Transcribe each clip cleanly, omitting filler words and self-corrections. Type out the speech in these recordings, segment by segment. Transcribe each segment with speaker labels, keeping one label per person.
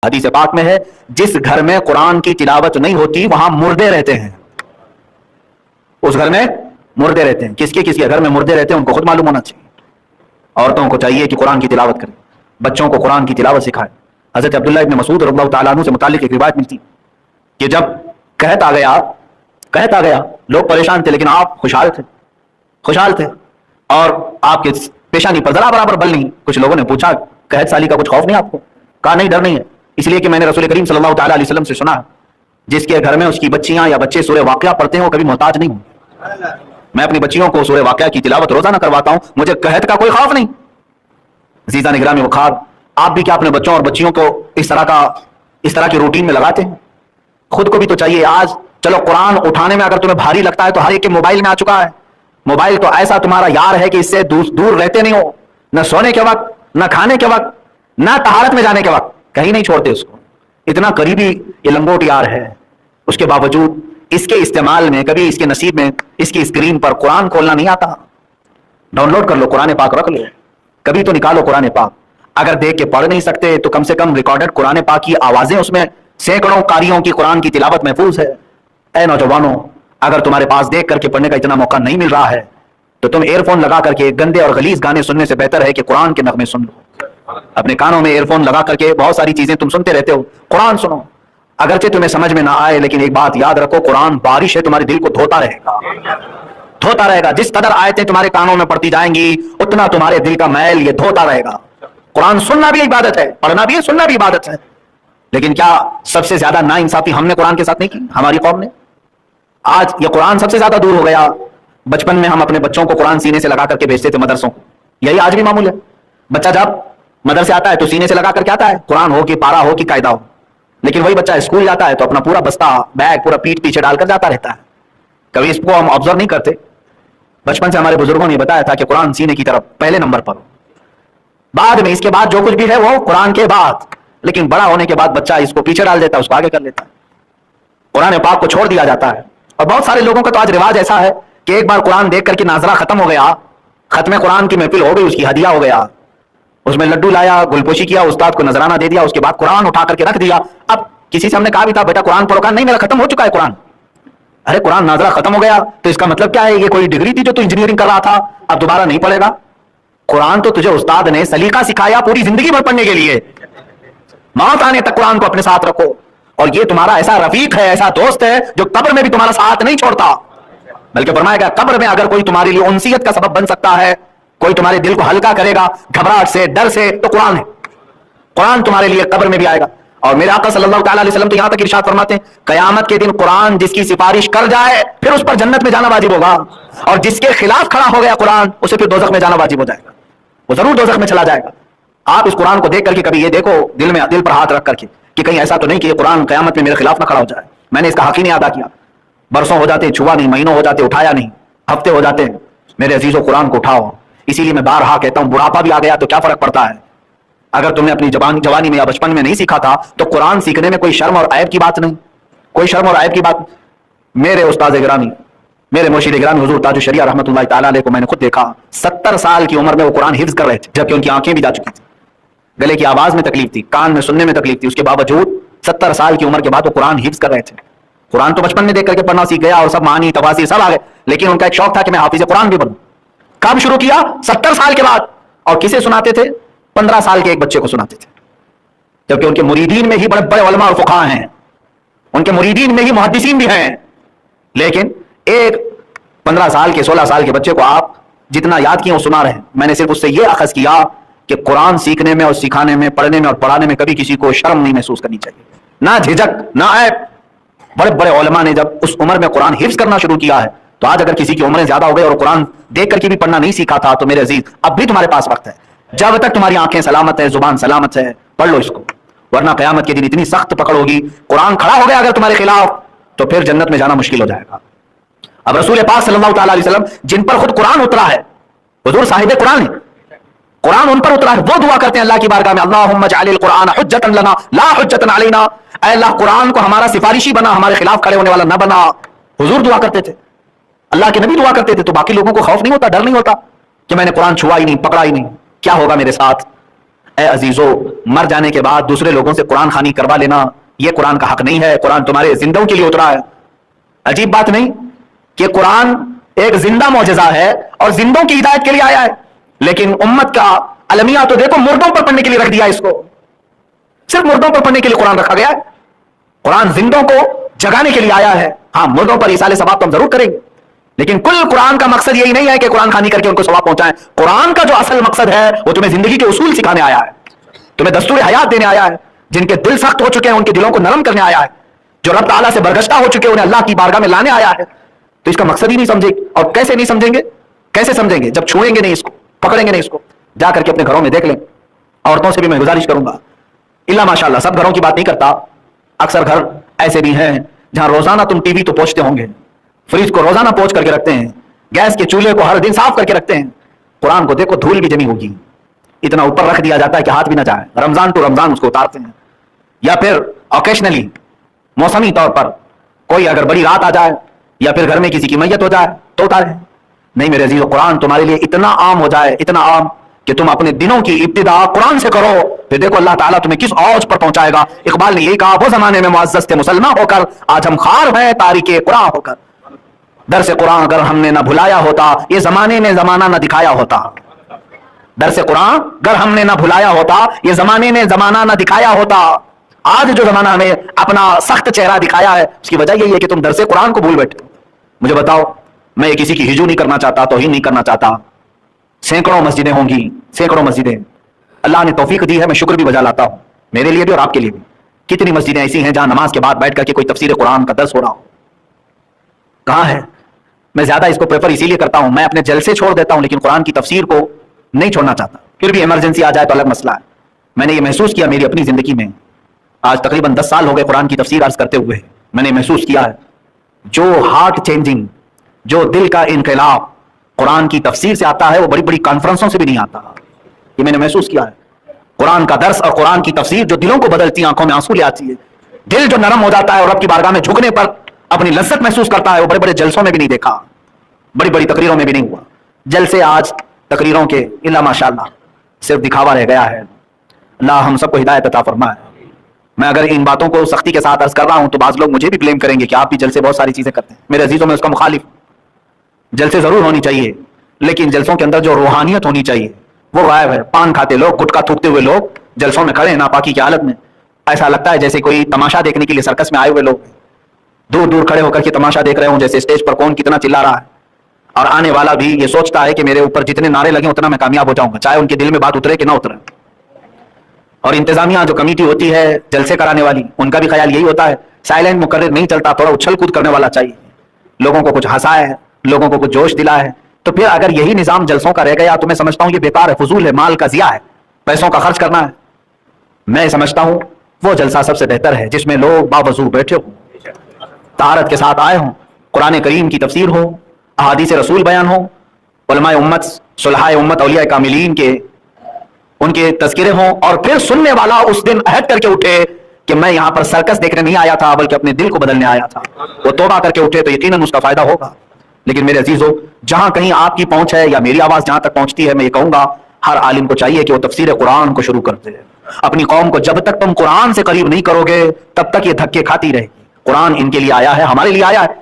Speaker 1: हदीस पाक में है, जिस घर में कुरान की तिलावत नहीं होती वहां मुर्दे रहते हैं। उस घर में मुर्दे रहते हैं। किसके किसके घर में मुर्दे रहते हैं उनको खुद मालूम होना चाहिए। औरतों को चाहिए कि कुरान की तिलावत करें, बच्चों को कुरान की तिलावत सिखाएं। हजरत अब्दुल्ला इब्न मसूद रज़ियल्लाहु ताला अन्हु से मुताल्लिक एक रिवायत मिलती कि जब कहत आ गया लोग परेशान थे लेकिन आप खुशहाल थे और आपके पेशानी पर जरा बराबर बल नहीं। कुछ लोगों ने पूछा, कहत साली का कुछ खौफ नहीं आपको? कहा नहीं, डर नहीं है, इसलिए कि मैंने रसूल करीम सल्लल्लाहु ताला अलैहि वसल्लम से सुना, जिसके घर में उसकी बच्चियां या बच्चे सूरह वाक़िया पढ़ते हैं वो कभी मोहताज नहीं होंगे। मैं अपनी बच्चियों को सूरह वाक़िया की तिलावत रोजाना करवाता हूं, मुझे कहत का कोई खौफ नहीं। अज़ीज़ा निगरानी वक़ार, आप भी क्या अपने बच्चों और बच्चियों को इस तरह की रूटीन में लगाते हैं? खुद को भी तो चाहिए। आज चलो कुरान उठाने में अगर तुम्हें भारी लगता है तो हर एक के मोबाइल में आ चुका है। मोबाइल तो ऐसा तुम्हारा यार है कि इससे दूर रहते नहीं हो, न सोने के वक्त, न खाने के वक्त, न तहारत में जाने के वक्त, कहीं नहीं छोड़ते उसको। इतना करीबी ये लंगोट यार है, उसके बावजूद इसके इस्तेमाल में कभी इसके नसीब में इसकी स्क्रीन पर कुरान खोलना नहीं आता। डाउनलोड कर लो, कुरान पाक रख लो, कभी तो निकालो कुरान पाक। अगर देख के पढ़ नहीं सकते तो कम से कम रिकॉर्डेड कुरान पाक की आवाजें, उसमें सैकड़ों कारियों की कुरान की तिलावत महफूज है। ऐ नौजवानों, अगर तुम्हारे पास देख करके पढ़ने का इतना मौका नहीं मिल रहा है तो तुम एयरफोन लगा करके गंदे और गलीज गाने सुनने से बेहतर है कि कुरान के नगमे सुन लो। अपने कानों में एयरफोन लगा करके बहुत सारी चीजें तुम सुनते रहते हो, कुरान सुनो। अगरचे तुम्हें समझ में ना आए लेकिन एक बात याद रखो, कुरान बारिश है, तुम्हारे दिल को धोता रहेगा। जिस कदर आयतें तुम्हारे कानों में पड़ती जाएंगी उतना तुम्हारे दिल का मैल ये धोता रहेगा। कुरान सुनना भी इबादत है, पढ़ना भी है, सुनना भी इबादत है। लेकिन क्या सबसे ज्यादा नाइंसाफी हमने कुरान के साथ नहीं की, हमारी कौम ने? आज ये कुरान सबसे ज्यादा दूर हो गया। बचपन में हम अपने बच्चों को कुरान सीने से लगा करके भेजते थे मदरसों को, यही आज भी मामूल है। बच्चा जब मदरसे आता है तो सीने से लगा करके आता है, कुरान हो कि पारा हो कि कायदा हो। लेकिन वही बच्चा स्कूल जाता है तो अपना पूरा बस्ता बैग पूरा पीठ पीछे डालकर जाता रहता है। कभी इसको हम ऑब्जर्व नहीं करते। बचपन से हमारे बुजुर्गों ने बताया था कि कुरान सीने की तरफ पहले नंबर पर हो, बाद में इसके बाद जो कुछ भी है वो कुरान के बाद। लेकिन बड़ा होने के बाद बच्चा इसको पीछे डाल देता है, उसको आगे कर लेता है, कुरान पाक को छोड़ दिया जाता है। और बहुत सारे लोगों का तो आज रिवाज ऐसा है कि एक बार कुरान देख करके नाजरा खत्म हो गया, खत्म कुरान की महफिल हो गई, उसकी हदिया हो गया, उसमें लड्डू लाया, गुलपोशी किया, उस्ताद को नजराना दे दिया, उसके बाद कुरान उठा करके रख दिया। अब किसी से हमने कहा भी था बेटा कुरान पढ़ो, नहीं मेरा खत्म हो चुका है कुरान। अरे कुरान नाजरा खत्म हो गया तो इसका मतलब क्या है? ये कोई डिग्री थी जो तू इंजीनियरिंग कर रहा था, अब दोबारा नहीं पढ़ेगा? कुरान तो तुझे उस्ताद ने सलीका सिखाया पूरी जिंदगी भर पढ़ने के लिए। मौत आने तक कुरान को अपने साथ रखो। और ये तुम्हारा ऐसा रफीक है, ऐसा दोस्त है जो कब्र में भी तुम्हारा साथ नहीं छोड़ता, बल्कि फरमाएगा कब्र में अगर कोई तुम्हारे लिए उनसियत का सबब बन सकता है, कोई तुम्हारे दिल को हल्का करेगा घबराहट से, डर से, तो कुरान है। कुरान तुम्हारे लिए कब्र में भी आएगा। और मेरे आका सल्लल्लाहु अलैहि वसल्लम तो यहां तक इरशाद फरमाते हैं, कयामत के दिन कुरान जिसकी सिफारिश कर जाए फिर उस पर जन्नत में जाना वाजिब होगा, और जिसके खिलाफ खड़ा हो गया कुरान उसे फिर दोजख में जाना वाजिब हो जाएगा, वो जरूर दोजख में चला जाएगा। आप इस कुरान को देख करके कभी ये देखो, दिल पर हाथ रख करके कि कहीं ऐसा तो नहीं कि ये कुरान कयामत में मेरे खिलाफ ना खड़ा हो जाए। मैंने इसका हक ही नहीं अदा किया। बरसों हो जाते, छुआ नहीं, महीनों हो जाते, उठाया नहीं, हफ्ते हो जाते, मेरे अजीजों कुरान को उठाओ। इसीलिए मैं बारहा कहता हूं, बुढ़ापा भी आ गया तो क्या फर्क पड़ता है? अगर तुमने अपनी जवानी में या बचपन में नहीं सीखा था तो कुरान सीखने में कोई शर्म और ऐब की बात नहीं, कोई शर्म और ऐब की बात। मेरे उस्ताद गिरामी, मेरे मुर्शिद गिरामी हुजूर ताजु शरिया रहमतुल्लाह ताला अलैह को मैंने खुद देखा, 70 साल की उम्र में वो कुरान हिफ्ज कर रहे थे, जबकि उनकी आंखें भी जा चुकी थी, गले की आवाज में तकलीफ थी, कान में सुनने में तकलीफ थी, उसके बावजूद 70 साल की उम्र के बाद वो कुरान हिफ्ज कर रहे थे। कुरान तो बचपन में देख करके पढ़ना सीख गया और सब मानी तफासीर सब आ गए, लेकिन उनका एक शौक था कि मैं हाफिज कुरान भी बनूं। कब शुरू किया? 70 साल के बाद। और किसे सुनाते थे? 15 साल के एक बच्चे को सुनाते थे, जबकि उनके मुरीदीन में ही बड़े बड़े उलमा और फुकाहा हैं, उनके मुरीदीन में ही मुहद्दिसीन भी हैं। लेकिन एक 15 साल के 16 साल के बच्चे को आप जितना याद किए वो सुना रहे हैं। मैंने सिर्फ उससे यह अखज़ किया कि कुरान सीखने में और सिखाने में, पढ़ने में और पढ़ाने में कभी किसी को शर्म नहीं महसूस करनी चाहिए, ना झिझक, ना ऐब। बड़े बड़े उलमा ने जब उस उम्र में कुरान हिफ्ज करना शुरू किया है, तो आज अगर किसी की उम्रें ज्यादा हो गई और कुरान देख करके भी पढ़ना नहीं सीखा था तो मेरे अजीज अब भी तुम्हारे पास वक्त है। जब तक तुम्हारी आंखें सलामत है, जुबान सलामत है, पढ़ लो इसको, वरना कयामत के दिन इतनी सख्त पकड़ होगी, कुरान खड़ा हो गया अगर तुम्हारे खिलाफ तो फिर जन्नत में जाना मुश्किल हो जाएगा। अब रसूल पाक सल्लल्लाहु अलैहि वसल्लम जिन पर खुद कुरान उतरा है, हुजूर साहिब कुरान है, कुरान उन पर उतरा है, वो दुआ करते हैं अल्लाह की बारगाह में, अल्लाहुम्मा जअलिल कुरान हुज्जतन लना ला हुज्जतन अलैना, ऐ अल्लाह कुरान को हमारा सिफारिशी बना, हमारे खिलाफ खड़े होने वाला ना बना। हुजूर दुआ करते थे, अल्लाह के नबी दुआ करते थे, तो बाकी लोगों को खौफ नहीं होता, डर नहीं होता कि मैंने कुरान छुआ ही नहीं, पकड़ा ही नहीं, क्या होगा मेरे साथ? ए अजीजों, मर जाने के बाद दूसरे लोगों से कुरान खानी करवा लेना यह कुरान का हक नहीं है। कुरान तुम्हारे जिंदों के लिए उतरा है। अजीब बात नहीं कि कुरान एक जिंदा मौजज़ा है और जिंदों की हिदायत के लिए आया है, लेकिन उम्मत का अलमिया तो देखो मुर्दों पर पढ़ने के लिए रख दिया। इसको सिर्फ मुर्दों पर पढ़ने के लिए कुरान रखा गया है। कुरान जिंदों को जगाने के लिए आया है। हाँ, मुर्दों पर इसाले सवाब तो हम जरूर करेंगे, लेकिन कुल कुरान का मकसद यही नहीं है कि कुरान खानी करके उनको सवाब पहुंचाएं। कुरान का जो असल मकसद है वो तुम्हें जिंदगी के उसूल सिखाने आया है, तुम्हें दस्तूर हयात देने आया है। जिनके दिल सख्त हो चुके हैं उनके दिलों को नरम करने आया है, जो रब ताला से बरगश्ता हो चुके हैं उन्हें अल्लाह की बारगाह में लाने आया है। तो इसका मकसद ही नहीं समझे। और कैसे नहीं समझेंगे? कैसे समझेंगे? जब छुएंगे नहीं इसको, पकड़ेंगे नहीं इसको। जाकर के अपने घरों में देख लें। औरतों से भी मैं गुजारिश करूंगा, इल्ला माशाअल्लाह सब घरों की बात नहीं करता, अक्सर घर ऐसे भी हैं जहां रोजाना तुम टीवी तो पोंछते होंगे, फ्रिज को रोजाना पोंछ करके रखते हैं, गैस के चूल्हे को हर दिन साफ करके रखते हैं। कुरान को देखो, धूल भी जमी होगी, इतना ऊपर रख दिया जाता है कि हाथ भी ना जाए। रमजान टू रमजान उसको उतारते हैं, या फिर ओकेशनली मौसमी तौर पर कोई अगर बड़ी रात आ जाए या फिर घर में किसी की मैयत हो जाए तो उतारे। नहीं मेरे अजीजों, कुरान तुम्हारे लिए इतना आम हो जाए, इतना आम कि तुम अपने दिनों की इब्तिदा कुरान से करो, फिर देखो अल्लाह ताला तुम्हें किस औज पर पहुंचाएगा। इकबाल ने यही कहा, वो जमाने में मुअज़्ज़ज़ थे मुसलमान होकर, आज हम खार हैं तारीके कुरान होकर। दर से कुरान अगर हमने ना भुलाया होता, ये जमाने ने जमाना ना दिखाया होता। दर से कुरान अगर हमने ना भुलाया होता, ये जमाने ने जमाना ना दिखाया होता। आज जो जमाना हमें अपना सख्त चेहरा दिखाया है, उसकी वजह यही है कि तुम दर से कुरान को भूल बैठे। मुझे बताओ, मैं किसी की हिजू नहीं करना चाहता, तौहीन नहीं करना चाहता। सैकड़ों मस्जिदें होंगी, सैकड़ों मस्जिदें अल्लाह ने तौफीक दी है, मैं शुक्र भी बजा लाता हूं, मेरे लिए भी और आपके लिए भी। कितनी मस्जिदें ऐसी हैं जहां नमाज के बाद बैठ करके कोई तफसीर कुरान का दर्स हो रहा हो? कहां है? मैं ज्यादा इसको प्रेफर इसीलिए करता हूं, मैं अपने जलसे छोड़ देता हूं लेकिन कुरान की तफसीर को नहीं छोड़ना चाहता। फिर भी इमरजेंसी आ जाए तो अलग मसला है। मैंने ये महसूस किया मेरी अपनी जिंदगी में, आज तकरीबन 10 साल हो गए कुरान की तफसीर अर्ज करते हुए, मैंने महसूस किया है जो हार्ट चेंजिंग, जो दिल का इनकलाब कुरान की तफसीर से आता है वो बड़ी बड़ी कॉन्फ्रेंसों से भी नहीं आता। ये मैंने महसूस किया है। कुरान का दर्स और कुरान की तफसीर जो दिलों को बदलती है, आंखों में आंसू ले आती है, दिल जो नरम हो जाता है और रब की बारगाह में झुकने पर अपनी लज्जत महसूस करता है, वो बड़े बड़े जलसों में भी नहीं देखा, बड़ी बड़ी तकरीरों में भी नहीं हुआ। जलसे आज तकरीरों के इल्ला माशाअल्लाह सिर्फ दिखावा रह गया है। अल्लाह हम सबको हिदायत अता फरमाए। मैं अगर इन बातों को सख्ती के साथ अर्ज कर रहा हूं तो बाज लोग मुझे भी ब्लेम करेंगे कि आप भी जलसे बहुत सारी चीजें करते हैं। मेरे अजीजों में उसका मुखालिफ, जलसे जरूर होनी चाहिए लेकिन जलसों के अंदर जो रूहानियत होनी चाहिए वो गायब है। पान खाते लोग, गुटखा थूकते हुए लोग जलसों में खड़े हैं नापाकी की हालत में। ऐसा लगता है जैसे कोई तमाशा देखने के लिए सर्कस में आए हुए लोग दूर दूर खड़े होकर के तमाशा देख रहे हो, जैसे स्टेज पर कौन कितना चिल्ला रहा है। और आने वाला भी ये सोचता है कि मेरे ऊपर जितने नारे लगे उतना मैं कामयाब हो जाऊंगा, चाहे उनके दिल में बात उतरे कि ना उतरे। और इंतजामिया जो कमेटी होती है जलसे कराने वाली, उनका भी ख्याल यही होता है साइलेंट मुकर्रर नहीं चलता, थोड़ा उछल कूद करने वाला चाहिए, लोगों को कुछ हंसाए, लोगों को कुछ जोश दिलाए। तो फिर अगर यही निजाम जलसों का रह गया तो मैं समझता हूं ये बेकार है, फजूल है, माल का जिया है, पैसों का खर्च करना है। मैं समझता हूं वो जलसा सबसे बेहतर है जिसमें लोग बावजू बैठे हो, तारत के साथ आए हों, कुरान करीम की तफसीर हो, अहादीस रसूल बयान हो, उलमाए उम्मत, सुलहाए उम्मत, औलिया कामिलीन के उनके तज़किरे हों, और फिर सुनने वाला उस दिन अहद करके उठे कि मैं यहां पर सर्कस देखने नहीं आया था बल्कि अपने दिल को बदलने आया था। वो तौबा करके उठे तो यकीनन उसका फायदा होगा। लेकिन मेरे अजीजों, जहां कहीं आपकी पहुंच है या मेरी आवाज जहां तक पहुंचती है, मैं ये कहूंगा हर आलिम को चाहिए कि वो तफसीर कुरान को शुरू करते हैं। अपनी कौम को जब तक तुम कुरान से करीब नहीं करोगे तब तक ये धक्के खाती रहेगी। कुरान इनके लिए आया है, हमारे लिए आया है।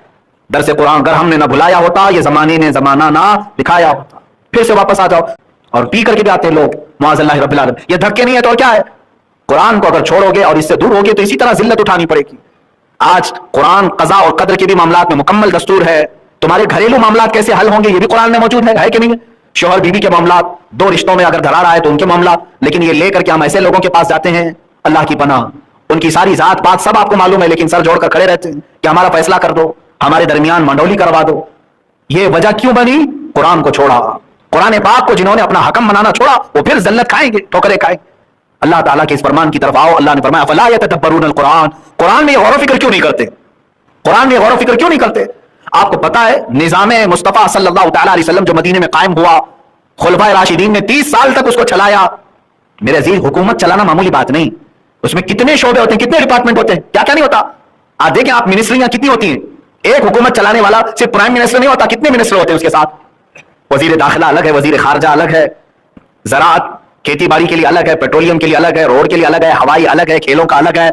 Speaker 1: दर से कुरान अगर हमने ना भुलाया होता, ये जमाने ने जमाना ना दिखाया होता। फिर से वापस आ जाओ, और पी करके भी आते हैं लोग, मुआज़ल्लाह रब्बिल आलमीन। ये धक्के नहीं है तो और क्या है? कुरान को अगर छोड़ोगे और इससे दूर होगे तो इसी तरह जिल्लत उठानी पड़ेगी। आज कुरान कज़ा और कदर के भी मामलात में मुकम्मल दस्तूर है। तुम्हारे घरेलू मामलात कैसे हल होंगे ये भी कुरान में मौजूद है कि नहीं? शोहर बीवी के मामलात, दो रिश्तों में अगर दरार आए तो उनके मामलात। लेकिन ये लेकर के हम ऐसे लोगों के पास जाते हैं, अल्लाह की पनाह, उनकी सारी जात पात सब आपको मालूम है, लेकिन सर जोड़कर खड़े रहते हैं कि हमारा फैसला कर दो, हमारे दरमियान मंडोली करवा दो। ये वजह क्यों बनी? कुरान को छोड़ा। कुरान पाक को जिन्होंने अपना हकम बनाना छोड़ा वो फिर जल्लत खाएंगे, ठोकरें खाएंगे। अल्लाह ताला के इस फरमान की तरफ आओ। अल्लाह ने फरमाया अफला यतदब्बरून कुरान, कुरान में गौर फिक्र क्यों नहीं करते? कुरान में गौर फिक्र क्यों नहीं करते? आपको पता है निजाम मुस्तफा सल्लल्लाहु तआला अलैहि वसल्लम जो मदीने में कायम हुआ, खुलफाए राशिदीन ने 30 साल तक उसको चलाया। मेरे अजीज, हुकूमत चलाना मामूली बात नहीं, उसमें कितने शोबे होते हैं, कितने डिपार्टमेंट होते हैं, क्या क्या नहीं होता। आज देखें आप, मिनिस्ट्रियां कितनी होती हैं। एक हुकूमत चलाने वाला सिर्फ प्राइम मिनिस्टर नहीं होता, कितने मिनिस्टर होते हैं उसके साथ। वजीर दाखिला अलग है, वजीर खारजा अलग है, ज़राअत खेती बाड़ी के लिए अलग है, पेट्रोलियम के लिए अलग है, रोड के लिए अलग है, हवाई अलग है, खेलों का अलग है,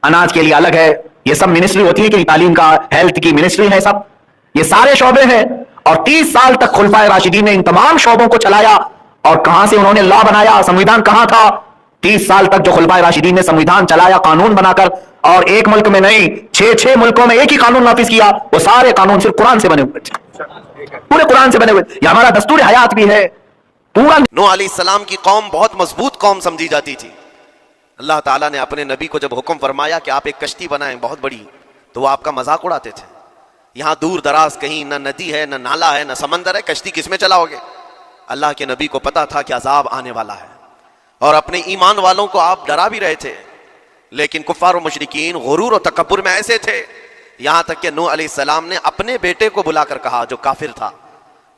Speaker 1: अनाज के लिए अलग है। ये सब मिनिस्ट्री होती है कि तालीम का, हेल्थ की मिनिस्ट्री है, सब ये सारे शोबे हैं। और 30 साल तक खुलफाए राशिदीन ने इन तमाम शोबों को चलाया। और कहां से उन्होंने लॉ बनाया, संविधान कहां था? 30 साल तक जो खुलफाए राशिदीन ने संविधान चलाया कानून बनाकर, और एक मुल्क में नहीं, 6 मुल्कों में एक ही कानून नाफिज किया। वो सारे कानून सिर्फ कुरान से बने हुए थे, पूरे कुरान से बने हुए। ये हमारा दस्तूर हयात भी है पूरा।
Speaker 2: नूह अलैहिस्सलाम की कौम बहुत मजबूत कौम समझी जाती थी। अल्लाह ताला ने अपने नबी को जब हुक्म फरमाया कि आप एक कश्ती बनाएं बहुत बड़ी, तो वो आपका मजाक उड़ाते थे। यहां दूर दराज कहीं न नदी है, न नाला है, न समंदर है, कश्ती किसमें चलाओगे? अल्लाह के नबी को पता था कि अजाब आने वाला है, और अपने ईमान वालों को आप डरा भी रहे थे। लेकिन कुफ्फार और मुशरिकीन गुरूर और तकब्बुर में ऐसे थे, यहां तक कि नूह अलैहिस्सलाम ने अपने बेटे को बुलाकर कहा, जो काफिर था,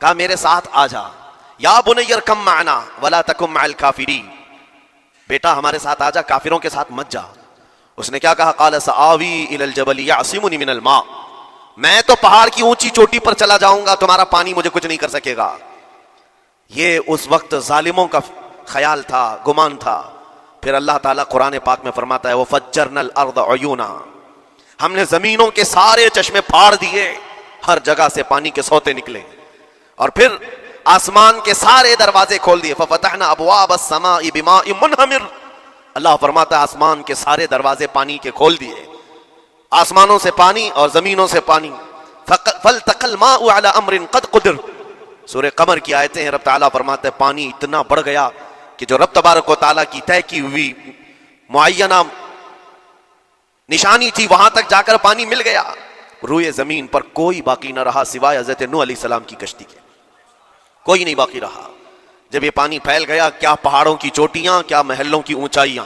Speaker 2: कहा मेरे साथ आ जा, या बुनय्यरकम माना वला तकुम मअल काफिरीन, बेटा हमारे साथ आ जा, काफिरों के साथ मत जा। उसने क्या कहा? क़ाल सआवी इलल जबल यअसिमुनी मिनल मा, मैं तो पहाड़ की ऊंची चोटी पर चला जाऊंगा, तुम्हारा पानी मुझे कुछ नहीं कर सकेगा। ये उस वक्त जालिमों का ख्याल था, गुमान था। फिर अल्लाह ताला कुरान पाक में फरमाता है, वो फज्जरनल अर्द उयूना, हमने जमीनों के सारे चश्मे फाड़ दिए, हर जगह से पानी के सोते निकले। और फिर आसमान के सारे दरवाजे खोल दिए, फफतहना अबवाब अस्समाई बिमाइन मुनहमिर, अल्लाह फरमाता है आसमान के सारे दरवाजे पानी के खोल दिए, आसमानों से पानी और जमीनों से पानी। फल्तक़ल माउ अला अम्रिन क़द क़ुदिर, सूरह कमर की आयतें हैं। रब ताला फरमाता है पानी इतना बढ़ गया कि जो रब तबारक व तआला की तय की हुई मुअय्यना निशानी थी, वहां तक जाकर पानी मिल गया। रूए जमीन पर कोई बाकी न रहा सिवाय हजरत नूह अलैहिस्सलाम की कश्ती के, कोई नहीं बाकी रहा। जब ये पानी फैल गया, क्या पहाड़ों की चोटियां, क्या महलों की ऊंचाइयां,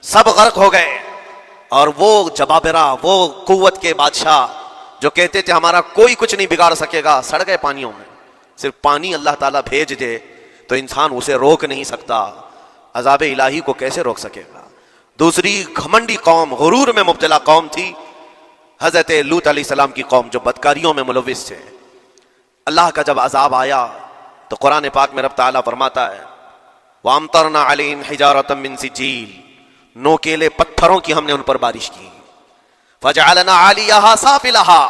Speaker 2: सब गर्क हो गए। और वो जबाबिरा, वो कुव्वत के बादशाह जो कहते थे हमारा कोई कुछ नहीं बिगाड़ सकेगा, सड़ गए पानियों में। सिर्फ पानी अल्लाह ताला भेज दे तो इंसान उसे रोक नहीं सकता, अजाब इलाही को कैसे रोक सकेगा? दूसरी घमंडी कौम, गुरूर में मुब्तला कौम थी हजरत लूत अलैहिस्सलाम की कौम, जो बदकारियों में मुलविस थे। अल्लाह का जब अजाब आया तो कुरान पाक में रब ताला फरमाता है, वामतरना अलैहिम हिजारतम मिन सिजील, नोकेले पत्थरों की हमने उन पर बारिश की। फजअलना आलियहा साफिलहा,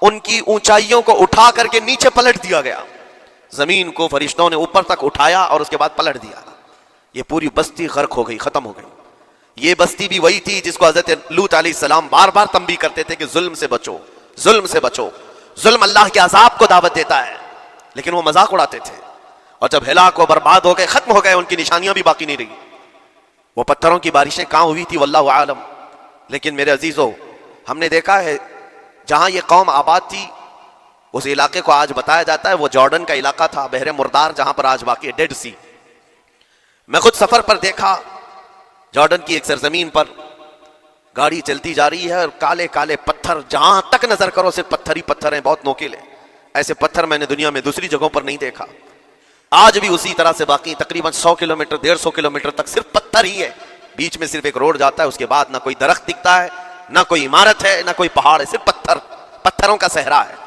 Speaker 2: उनकी ऊंचाइयों को उठा करके नीचे पलट दिया गया। जमीन को फरिश्तों ने ऊपर तक उठाया और उसके बाद पलट दिया। ये पूरी बस्ती गर्क हो गई, खत्म हो गई। ये बस्ती भी वही थी जिसको हजरत लूत अलैहिस्सलाम बार बार तंबीह करते थे कि जुल्म से बचो, जुल्म से बचो। जुल्म अल्लाह के अजाब को दावत देता है, लेकिन वो मजाक उड़ाते थे। और जब हिलाक व बर्बाद हो गए, खत्म हो गए, उनकी निशानियां भी बाकी नहीं रही। वो पत्थरों की बारिशें कहां हुई थी वल्लाहु आलम। लेकिन मेरे अजीजों, हमने देखा है जहां ये कौम आबाद थी, उस इलाके को आज बताया जाता है वो जॉर्डन का इलाका था, बहरे मुर्दार, जहां पर आज बाकी है डेड सी। मैं खुद सफर पर देखा, जॉर्डन की एक सरजमीन पर गाड़ी चलती जा रही है और काले काले पत्थर, जहां तक नजर करो सिर्फ पत्थर ही पत्थर हैं, बहुत नोकीले। ऐसे पत्थर मैंने दुनिया में दूसरी जगहों पर नहीं देखा। आज भी उसी तरह से बाकी तकरीबन 100 किलोमीटर 150 किलोमीटर तक सिर्फ पत्थर ही है। बीच में सिर्फ एक रोड जाता है, उसके बाद ना कोई दरख्त दिखता है, ना कोई इमारत है, ना कोई पहाड़ है, सिर्फ पत्थर, पत्थरों का सहरा है।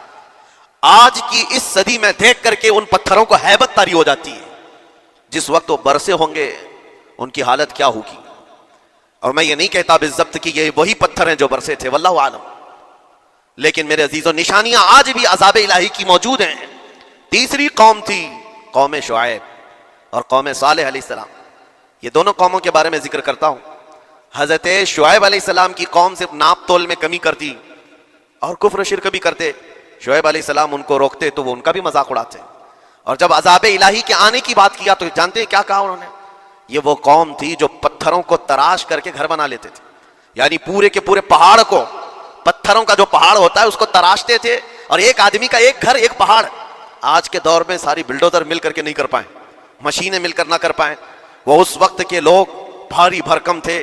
Speaker 2: आज की इस सदी में देख करके उन पत्थरों को हैबत तारी हो जाती है। जिस वक्त वो बरसे होंगे उनकी हालत क्या होगी। और मैं ये नहीं कहता बिज़्ज़त कि ये वही पत्थर हैं जो बरसे थे, वल्लाहु आलम। लेकिन मेरे अजीजों, निशानियां आज भी अज़ाब इलाही की मौजूद हैं। तीसरी कौम थी कौम शुआइब और कौम सालेह अलैहिस्सलाम। ये दोनों कौमों के बारे में जिक्र करता हूं। हजरत शुआइब अलैहिस्सलाम की कौम सिर्फ नाप तोल में कमी करती और कुफ्र शिर्क भी करते। शुआइब अलैहिस्सलाम उनको रोकते तो वो उनका भी मजाक उड़ाते। और जब अज़ाब इलाही के आने की बात किया तो जानते हैं क्या कहा उन्होंने? ये वो कौम थी जो पत्थरों को तराश करके घर बना लेते थे। यानी पूरे के पूरे पहाड़ को, पत्थरों का जो पहाड़ होता है उसको तराशते थे, और एक आदमी का एक घर एक पहाड़। आज के दौर में सारी बिल्डोजर मिल करके नहीं कर पाए, मशीनें मिलकर ना कर पाए। वो उस वक्त के लोग भारी भरकम थे,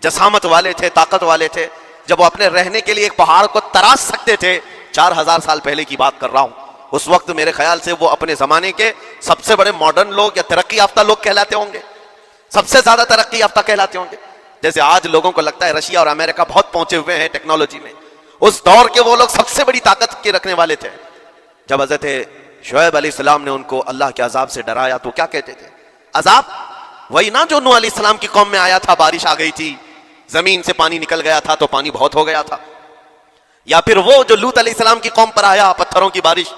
Speaker 2: जसामत वाले थे, ताकत वाले थे। जब वो अपने रहने के लिए एक पहाड़ को तराश सकते थे, 4000 साल पहले की बात कर रहा हूं, उस वक्त मेरे ख्याल से वो अपने जमाने के सबसे बड़े मॉडर्न लोग या तरक्की याफ्ता लोग कहलाते होंगे, सबसे ज्यादा तरक्की याफ्ता कहलाते होंगे। जैसे आज लोगों को लगता है रशिया और अमेरिका बहुत पहुंचे हुए हैं टेक्नोलॉजी में, उस दौर के वो लोग सबसे बड़ी ताकत के रखने वाले थे। जब हजरत शुआइब अलैहिस्सलाम ने उनको अल्लाह के अजाब से डराया तो क्या कहते थे? अजाब वही ना जो नूह अलैहिस्सलाम की कौम में आया था, बारिश आ गई थी, जमीन से पानी निकल गया था तो पानी बहुत हो गया था। या फिर वो जो लूत अलैहिस्सलाम की कौम पर आया, पत्थरों की बारिश,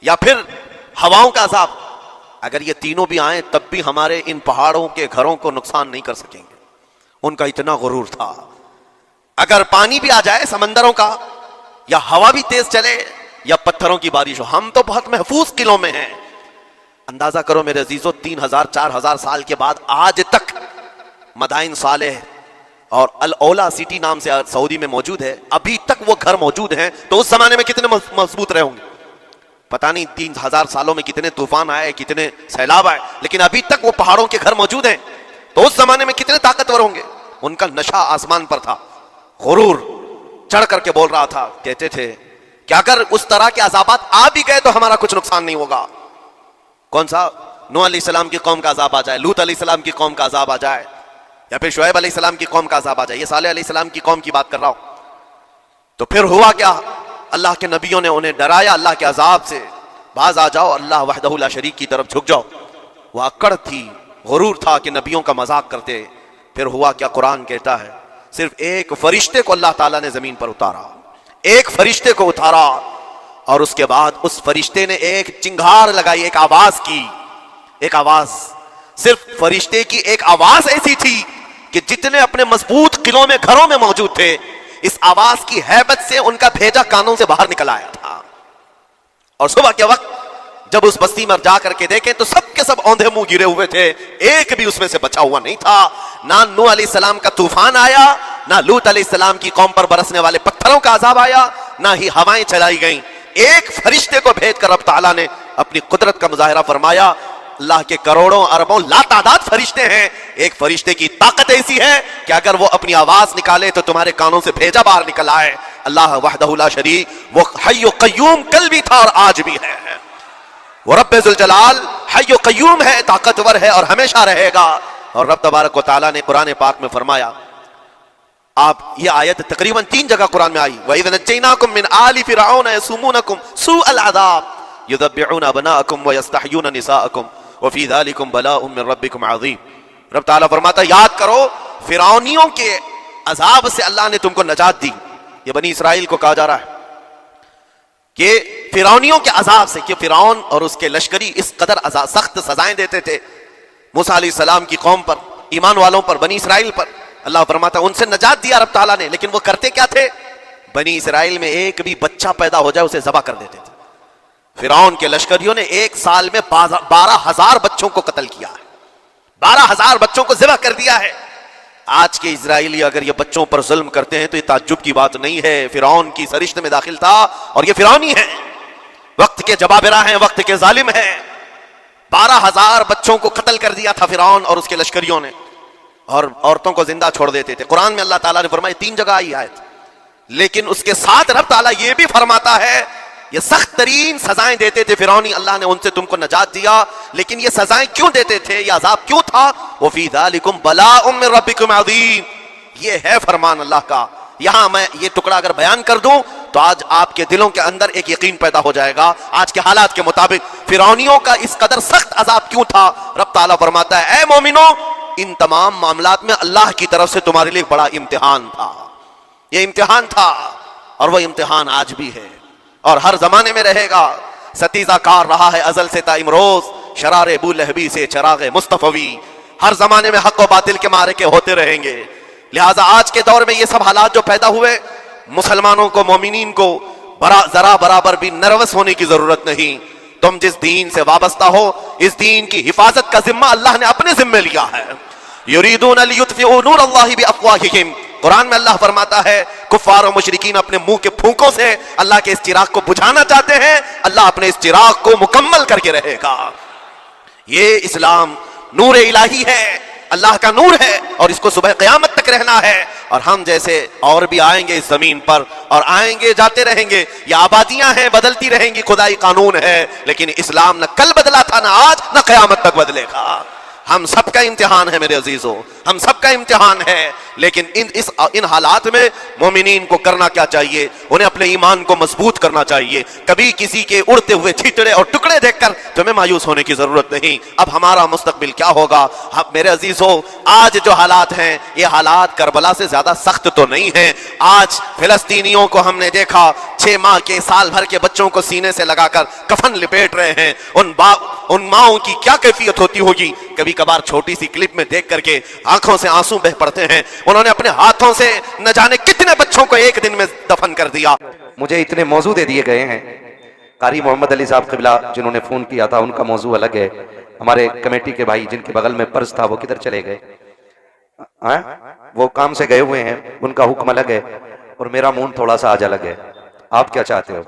Speaker 2: या फिर हवाओं का अजाब। अगर ये तीनों भी आए तब भी हमारे इन पहाड़ों के घरों को नुकसान नहीं कर सकेंगे। उनका इतना गुरूर था। अगर पानी भी आ जाए समंदरों का, या हवा भी तेज चले, या पत्थरों की बारिश हो, हम तो बहुत महफूज किलों में हैं। अंदाजा करो मेरे अजीजों, 3000 4000 साल के बाद आज तक मदाइन सालेह और अल औला सिटी नाम से सऊदी में मौजूद है, अभी तक वो घर मौजूद हैं। तो उस जमाने में कितने मजबूत रहे होंगे, पता नहीं 3000 सालों में कितने तूफान आए, कितने सैलाब आए, लेकिन अभी तक वो पहाड़ों के घर मौजूद हैं। तो उस जमाने में कितने ताकतवर होंगे। उनका नशा आसमान पर था, गुरूर चढ़ करके बोल रहा था। कहते थे कि अगर उस तरह के अजाबात आ भी गए तो हमारा कुछ नुकसान नहीं होगा। कौन सा? नूह अलैहिस्सलाम की कौम का अजाब आ जाए, लूत अलैहिस्सलाम की कौम का अजाब आ जाए, या फिर शुएब अलैहिस्सलाम की कौम का अजाब आ जाए। ये सालेह अलैहिस्सलाम की कौम की बात कर रहा हूं। तो फिर हुआ क्या? अल्लाह के नबियों ने उन्हें डराया अल्लाह के अजाब से, बाज आ जाओ, अल्लाह वहदहु ला शरीक की तरफ झुक जाओ। वह अकड़ थी, गुरूर था कि नबियों का मजाक करते। फिर हुआ क्या? कुरान कहता है सिर्फ एक फरिश्ते को अल्लाह ताला ने जमीन पर उतारा, एक फरिश्ते को उतारा, और उसके बाद उस फरिश्ते ने एक चिंगार लगाई, एक आवाज की। एक आवाज, सिर्फ फरिश्ते की एक आवाज ऐसी थी कि जितने अपने मजबूत किलों में घरों में मौजूद थे, इस आवाज की हैबत से उनका भेजा कानों से बाहर निकल आया था। और सुबह के वक्त जब उस बस्ती में जाकर के देखें तो सब के सब औंधे मुंह गिरे हुए थे, एक भी उसमें से बचा हुआ नहीं था। ना नूह अलैहिस्सलाम का तूफान आया, ना लूत अलैहिस्सलाम की कौम पर बरसने वाले पत्थरों का अजाब आया, ना ही हवाएं चलाई गईं। एक फरिश्ते को भेजकर रब ताला ने अपनी कुदरत का मुजाहिरा फरमाया। अल्लाह के करोड़ों अरबों लातादाद फरिश्ते हैं, एक फरिश्ते की ताकत ऐसी है कि अगर वो अपनी आवाज निकाले तो तुम्हारे कानों से भेजा बाहर निकल आए। अल्लाह वहदहु ला शरीक, वो हय्यो कय्यूम कल भी था और आज भी है। वो रब्बे जुल जलाल हय्यो कय्यूम है, ताकतवर है और हमेशा रहेगा। और रब तबारक व तआला ने कुरान पाक में फरमाया, आप ये आयत तकरीबन 3 जगह कुरान में आई, व इज़ नज्जैनाकुम मिन आलि फिरऔन यसुमूनकुम सूअल अज़ाब युदब्बिऊन अबनाअकुम व यस्तहयून निसाअकुम व फी ज़ालिकुम बलाउम मिन रब्बिकुम अज़ीम। रब ताला फरमाता, याद करो फिरौनियों के अजाब से अल्लाह ने तुमको नजात दी। ये बनी इसराइल को कहा जा रहा है कि फिरौनियों के अजाब से, कि फिरौन और उसके लश्करी इस कदर सख्त सजाएं देते थे मूसा अलैहिस्सलाम की कौम पर, ईमान वालों पर, बनी इसराइल पर। अल्लाह फरमाता उनसे नजात दिया रब ताला ने, लेकिन वो करते क्या थे? बनी इसराइल में एक भी बच्चा पैदा हो जाए उसे ज़बह कर देते थे। फिरौन के लश्करियों ने एक साल में 12,000 बच्चों को कत्ल किया है, 12,000 बच्चों को ज़बह कर दिया है। आज के इजराइली अगर ये बच्चों पर जुल्म करते हैं तो ये ताज्जुब की बात नहीं है। फिरौन की सरिश्त में दाखिल था और ये फिरौनी है, वक्त के जबाबिरा हैं, वक्त के जालिम हैं। 12,000 बच्चों को कत्ल कर दिया था फिरौन और उसके लश्करियों ने, और औरतों को जिंदा छोड़ देते थे। कुरान में अल्लाह ताला ने फरमाया, 3 जगह आई आयत, लेकिन उसके साथ रब ताला ये भी फरमाता है, ये सख्त तरीन सजाएं देते थे फिरौनी, अल्लाह ने उनसे तुमको नजात दिया। लेकिन ये सजाएं क्यों देते थे, ये अजाब क्यों था? वो फी ज़ालिकुम बलाउम मिन रब्बिकुम अज़ीम, ये है फरमान अल्लाह का। यहां मैं ये टुकड़ा अगर बयान कर दूं तो आज आपके दिलों के अंदर एक यकीन पैदा हो जाएगा आज के हालात के मुताबिक फिरौनियों का इस कदर सख्त अजाब क्यों था। रब ताला फरमाता है, ऐ मोमिनो, इन तमाम मामलात में अल्लाह की तरफ से तुम्हारे लिए बड़ा इम्तिहान था। ये इम्तिहान था और वह इम्तिहान आज भी है और हर जमाने में रहेगा। सतीजा कार रहा है अजल से ता इमरोज, शरारे बू लहबी से चरागे मुस्तफवी। हर जमाने में हक व बातिल के मारे के होते रहेंगे। लिहाजा आज के दौर में ये सब हालात जो पैदा हुए, मुसलमानों को, मोमिनीन को जरा बराबर भी नर्वस होने की जरूरत नहीं। तुम जिस दीन से वाबस्ता हो, इस दीन की हिफाजत का जिम्मा अल्लाह ने अपने जिम्मे लिया है। युरीदून लियुत्फिऊ नूरल्लाहि बिअफ़वाहिहिम, कुरान में अल्लाह फरमाता है, कुफ्फार और मुशरिकीन अपने मुंह के फूंकों से अल्लाह के इस चिराग को बुझाना चाहते हैं, अल्लाह अपने इस चिराग को मुकम्मल करके रहेगा। ये इस्लाम नूर इलाही है, अल्लाह का नूर है और इसको सुबह क़यामत तक रहना है। और हम जैसे और भी आएंगे इस जमीन पर और आएंगे जाते रहेंगे। ये आबादियां हैं, बदलती रहेंगी, खुदाई कानून है, लेकिन इस्लाम न कल बदला था, ना आज, न क़यामत तक बदलेगा। हम सबका इम्तिहान है मेरे अजीजों, हम सबका इम्तिहान है। लेकिन इन हालात में मोमिनीन को करना क्या चाहिए? उन्हें अपने ईमान को मजबूत करना चाहिए। कभी किसी के उड़ते हुए छितड़े और टुकड़े देखकर तुम्हें मायूस होने की जरूरत नहीं। अब हमारा मुस्तकबिल क्या होगा? अब मेरे अजीजों, आज जो हालात हैं, ये हालात करबला से ज्यादा सख्त तो नहीं है। आज फिलिस्तीनियों को हमने देखा 6 माह के, साल भर के बच्चों को सीने से लगाकर कफन लिपेट रहे हैं। उन माओं की क्या कैफियत होती होगी? कभी कभार छोटी सी क्लिप में देख करके आंखों से आंसू बह पड़ते हैं। उन्होंने अपने हाथों से न जाने कितने बच्चों को एक दिन में दफन कर दिया।
Speaker 3: मुझे इतने मौजू दे दिए गए हैं। कारी मोहम्मद अली साहब क़िबला जिन्होंने फोन किया था, उनका मौजू अलग है। हमारे कमेटी के भाई जिनके बगल में पर्स था, वो किधर चले गए? वो काम से गए हुए हैं, उनका हुक्म अलग है और मेरा मूड थोड़ा सा आज अलग है। आप क्या चाहते हो?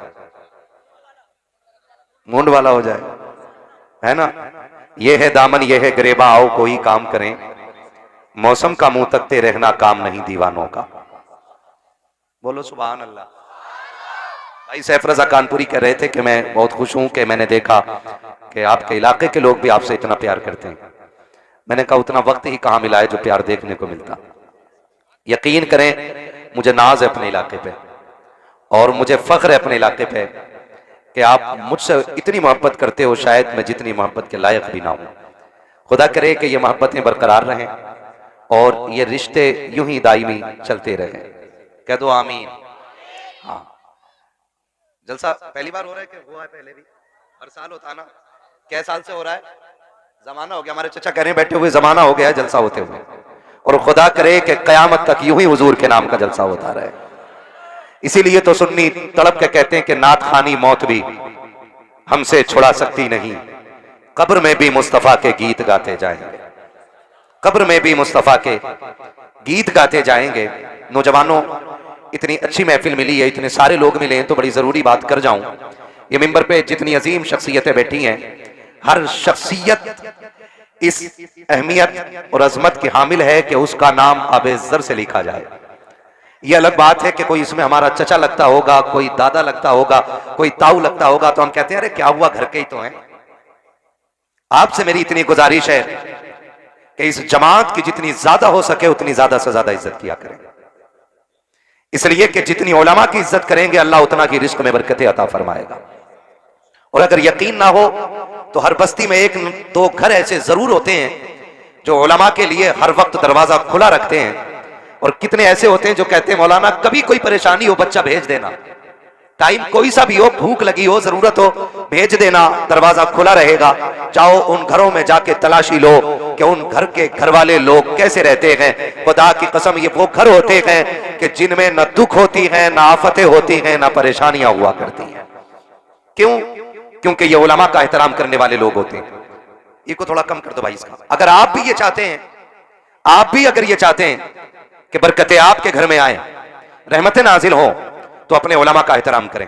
Speaker 3: मूड वाला हो जाए, है ना? ये है दामन, ये है गिरेबा, आओ कोई काम करें। मौसम का मुंह तकते रहना काम नहीं दीवानों का। बोलो सुभान अल्लाह। भाई सैफ रजा कानपुरी कह रहे थे कि मैं बहुत खुश हूं कि मैंने देखा कि आपके इलाके के लोग भी आपसे इतना प्यार करते हैं। मैंने कहा उतना वक्त ही कहां मिला है जो प्यार देखने को मिलता। यकीन करें, मुझे नाज है अपने इलाके पे और मुझे फख्र है अपने इलाके पे कि आप मुझसे इतनी मोहब्बत करते हो, शायद मैं जितनी मोहब्बत के लायक भी ना हूं। खुदा करे कि ये मोहब्बतें बरकरार रहें और ये रिश्ते यूं ही दायमी चलते रहें। कह दो आमीन। हाँ, जलसा पहली बार हो रहा है कि हुआ है पहले भी? हर साल होता ना? कै साल से हो रहा है? जमाना हो गया। हमारे चचा कह रहे हैं बैठे हुए जमाना हो गया है जलसा होते हुए, और खुदा करे कि कयामत तक यूं ही हुजूर के नाम का जलसा होता रहे। इसीलिए तो सुन्नी तड़प के कहते हैं कि नात खानी मौत भी हमसे छुड़ा सकती नहीं, कब्र में भी मुस्तफा के गीत गाते जाएंगे, कब्र में भी मुस्तफा के गीत गाते जाएंगे। नौजवानों, इतनी अच्छी महफिल मिली है, इतने सारे लोग मिले हैं, तो बड़ी जरूरी बात कर जाऊं। ये मिंबर पे जितनी अजीम शख्सियतें बैठी हैं, हर शख्सियत इस अहमियत और अजमत की हामिल है कि उसका नाम अबेज़र से लिखा जाए। ये अलग बात है कि कोई इसमें हमारा चचा लगता होगा, कोई दादा लगता होगा, कोई ताऊ लगता होगा, तो हम कहते हैं अरे क्या हुआ, घर के ही तो हैं। आपसे मेरी इतनी गुजारिश है कि इस जमात की जितनी ज्यादा हो सके उतनी ज्यादा से ज्यादा इज्जत किया करें, इसलिए कि जितनी उलमा की इज्जत करेंगे अल्लाह उतना की रिस्क में बरकतें अता फरमाएगा। और अगर यकीन ना हो तो हर बस्ती में 1-2 घर ऐसे जरूर होते हैं जो उलमा के लिए हर वक्त दरवाजा खुला रखते हैं, और कितने ऐसे होते हैं जो कहते हैं मौलाना कभी कोई परेशानी हो बच्चा भेज देना, टाइम कोई सा भी हो, भूख लगी हो, जरूरत हो, भेज देना, दरवाजा खुला रहेगा। चाहो उन घरों में जाके तलाशी लो कि उन घर के घर वाले लोग कैसे रहते हैं। खुदा की कसम, ये वो घर होते हैं कि जिनमें न दुख होती है, न आफतें होती हैं, न परेशानियां हुआ करती हैं। क्यों? क्योंकि ये उलमा का एहतराम करने वाले लोग होते हैं। ये को थोड़ा कम कर दो भाई इसका। अगर आप भी ये चाहते हैं, आप भी अगर ये चाहते हैं कि बरकतें आपके घर में आए, रहमतें नाजिल हो, तो अपने उलमा का एहतराम करें,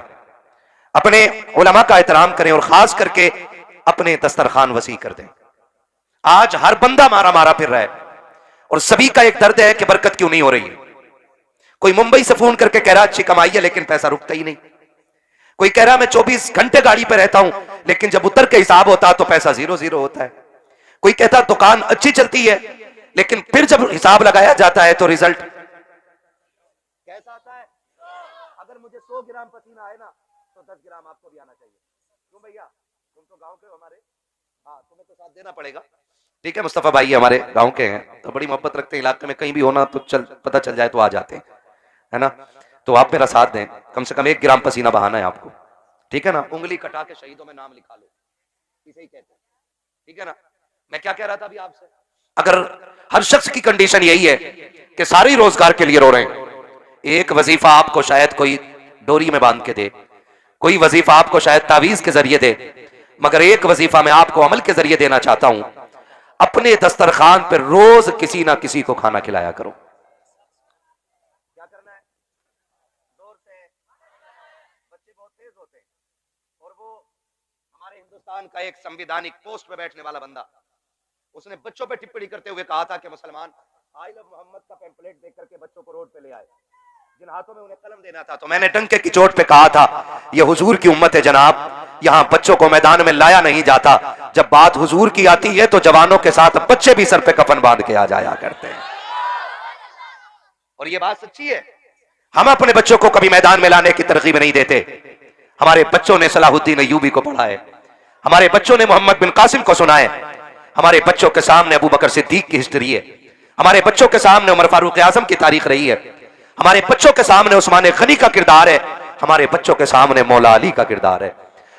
Speaker 3: अपने उलमा का एहतराम करें, और खास करके अपने दस्तरखान वसी कर दें। आज हर बंदा मारा मारा फिर रहा है और सभी का एक दर्द है कि बरकत क्यों नहीं हो रही है। कोई मुंबई से फोन करके कह रहा अच्छी कमाई है लेकिन पैसा रुकता ही नहीं। कोई कह रहा मैं 24 घंटे गाड़ी पे रहता हूं लेकिन जब उतर के हिसाब होता तो पैसा 0-0 होता है। कोई कहता दुकान अच्छी चलती है लेकिन फिर जब हिसाब लगाया जाता है तो रिजल्ट कैसा आता है? अगर मुझे 100 ग्राम पसीना आए ना तो 10 ग्राम आपको भी आना चाहिए। क्यों भैया, तुम तो गांव के हो हमारे, हाँ तुम्हें तो साथ देना पड़ेगा। ठीक है, मुस्तफा भाई हमारे गांव के हैं तो बड़ी मोहब्बत रखते हैं, इलाके में कहीं भी होना तो पता चल जाए तो आ जाते हैं, है ना। तो आप मेरा साथ दें, कम से कम 1 ग्राम पसीना बहाना है आपको, ठीक है ना। उंगली कटा के शहीदों में नाम लिखा लो, इसे ही कहते हैं, ठीक है ना। मैं क्या कह रहा था अभी आपसे, अगर हर शख्स की कंडीशन यही है कि सारे रोजगार के लिए रो रहे हैं, एक वजीफा आपको शायद कोई डोरी में बांध के दे, कोई वजीफा आपको शायद तावीज के जरिए दे, मगर एक वजीफा मैं आपको अमल के जरिए देना चाहता हूं। अपने दस्तरखान पर रोज किसी ना किसी को खाना खिलाया करो। क्या करना है? जोर से, बच्चे बहुत तेज होते हैं, और वो हमारे हिंदुस्तान का एक संवैधानिक पोस्ट पे बैठने वाला बंदा, उसने बच्चों पे टिप्पणी करते हुए कहा था कि मुसलमान आई लव मोहम्मद का पैम्पलेट देख करके बच्चों को रोड पे ले आए, जिन हाथों में उन्हें कलम देना था। तो मैंने डंके की चोट पे कहा था ये हुजूर की उम्मत है जनाब, यहां बच्चों को मैदान में लाया नहीं जाता। जब बात हुजूर की आती है तो जवानों के साथ बच्चे भी सर पे कफन बांध के आ जाया करते हैं। और ये बात सच्ची है। हम अपने बच्चों को कभी मैदान में लाने की तरकीब नहीं देते। हमारे बच्चों ने सलाहुद्दीन अय्यूबी को पढ़ा है, हमारे बच्चों ने मोहम्मद बिन कासिम को सुना है, हमारे बच्चों के सामने अबू बकर सिद्दीक की हिस्ट्री है, हमारे बच्चों के सामने उमर फारूक आजम की तारीख रही है, हमारे बच्चों के सामने उस्मान गनी का किरदार है, हमारे बच्चों के सामने मौला अली का किरदार है।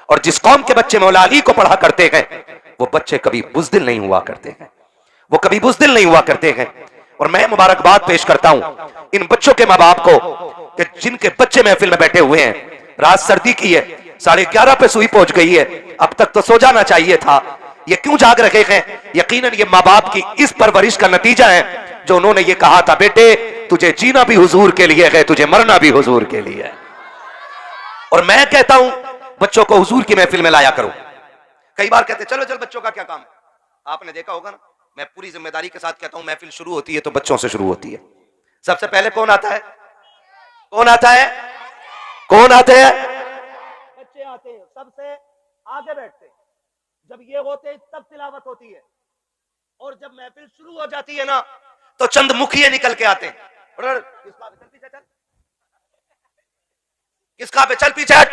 Speaker 3: और जिस कौम के बच्चे मौला अली को पढ़ा करते हैं वो बच्चे कभी बुज़दिल नहीं हुआ करते हैं, वो कभी बुज़दिल नहीं हुआ करते हैं। और मैं मुबारकबाद पेश करता हूं इन बच्चों के मां बाप को कि जिनके बच्चे महफिल में बैठे हुए हैं। रात सर्दी की है, 11:30 पे सुई पहुंच गई है, अब तक तो सो जाना चाहिए था, ये क्यों जाग रहे हैं? यकीनन ये मां बाप की इस परवरिश का नतीजा है जो उन्होंने ये कहा था, बेटे तुझे जीना भी हुजूर के लिए है, तुझे मरना भी हुजूर के लिए है। और मैं कहता हूं बच्चों को हुजूर की महफिल में लाया करो। कई बार कहते चलो चल बच्चों का क्या काम, आपने देखा होगा ना, मैं पूरी जिम्मेदारी के साथ कहता हूं महफिल शुरू होती है तो बच्चों से शुरू होती है। सबसे पहले कौन आता है? कौन आता है? कौन आते हैं?
Speaker 4: बच्चे आते हैं, सबसे आगे बैठते हैं। जब ये होते हैं तब तिलावत होती है, और जब महफिल शुरू हो जाती है ना
Speaker 3: तो चंद मुखिए निकल के आते हैं।
Speaker 4: किसका चल पीछे चल,
Speaker 3: किसका पे चल पीछे हट।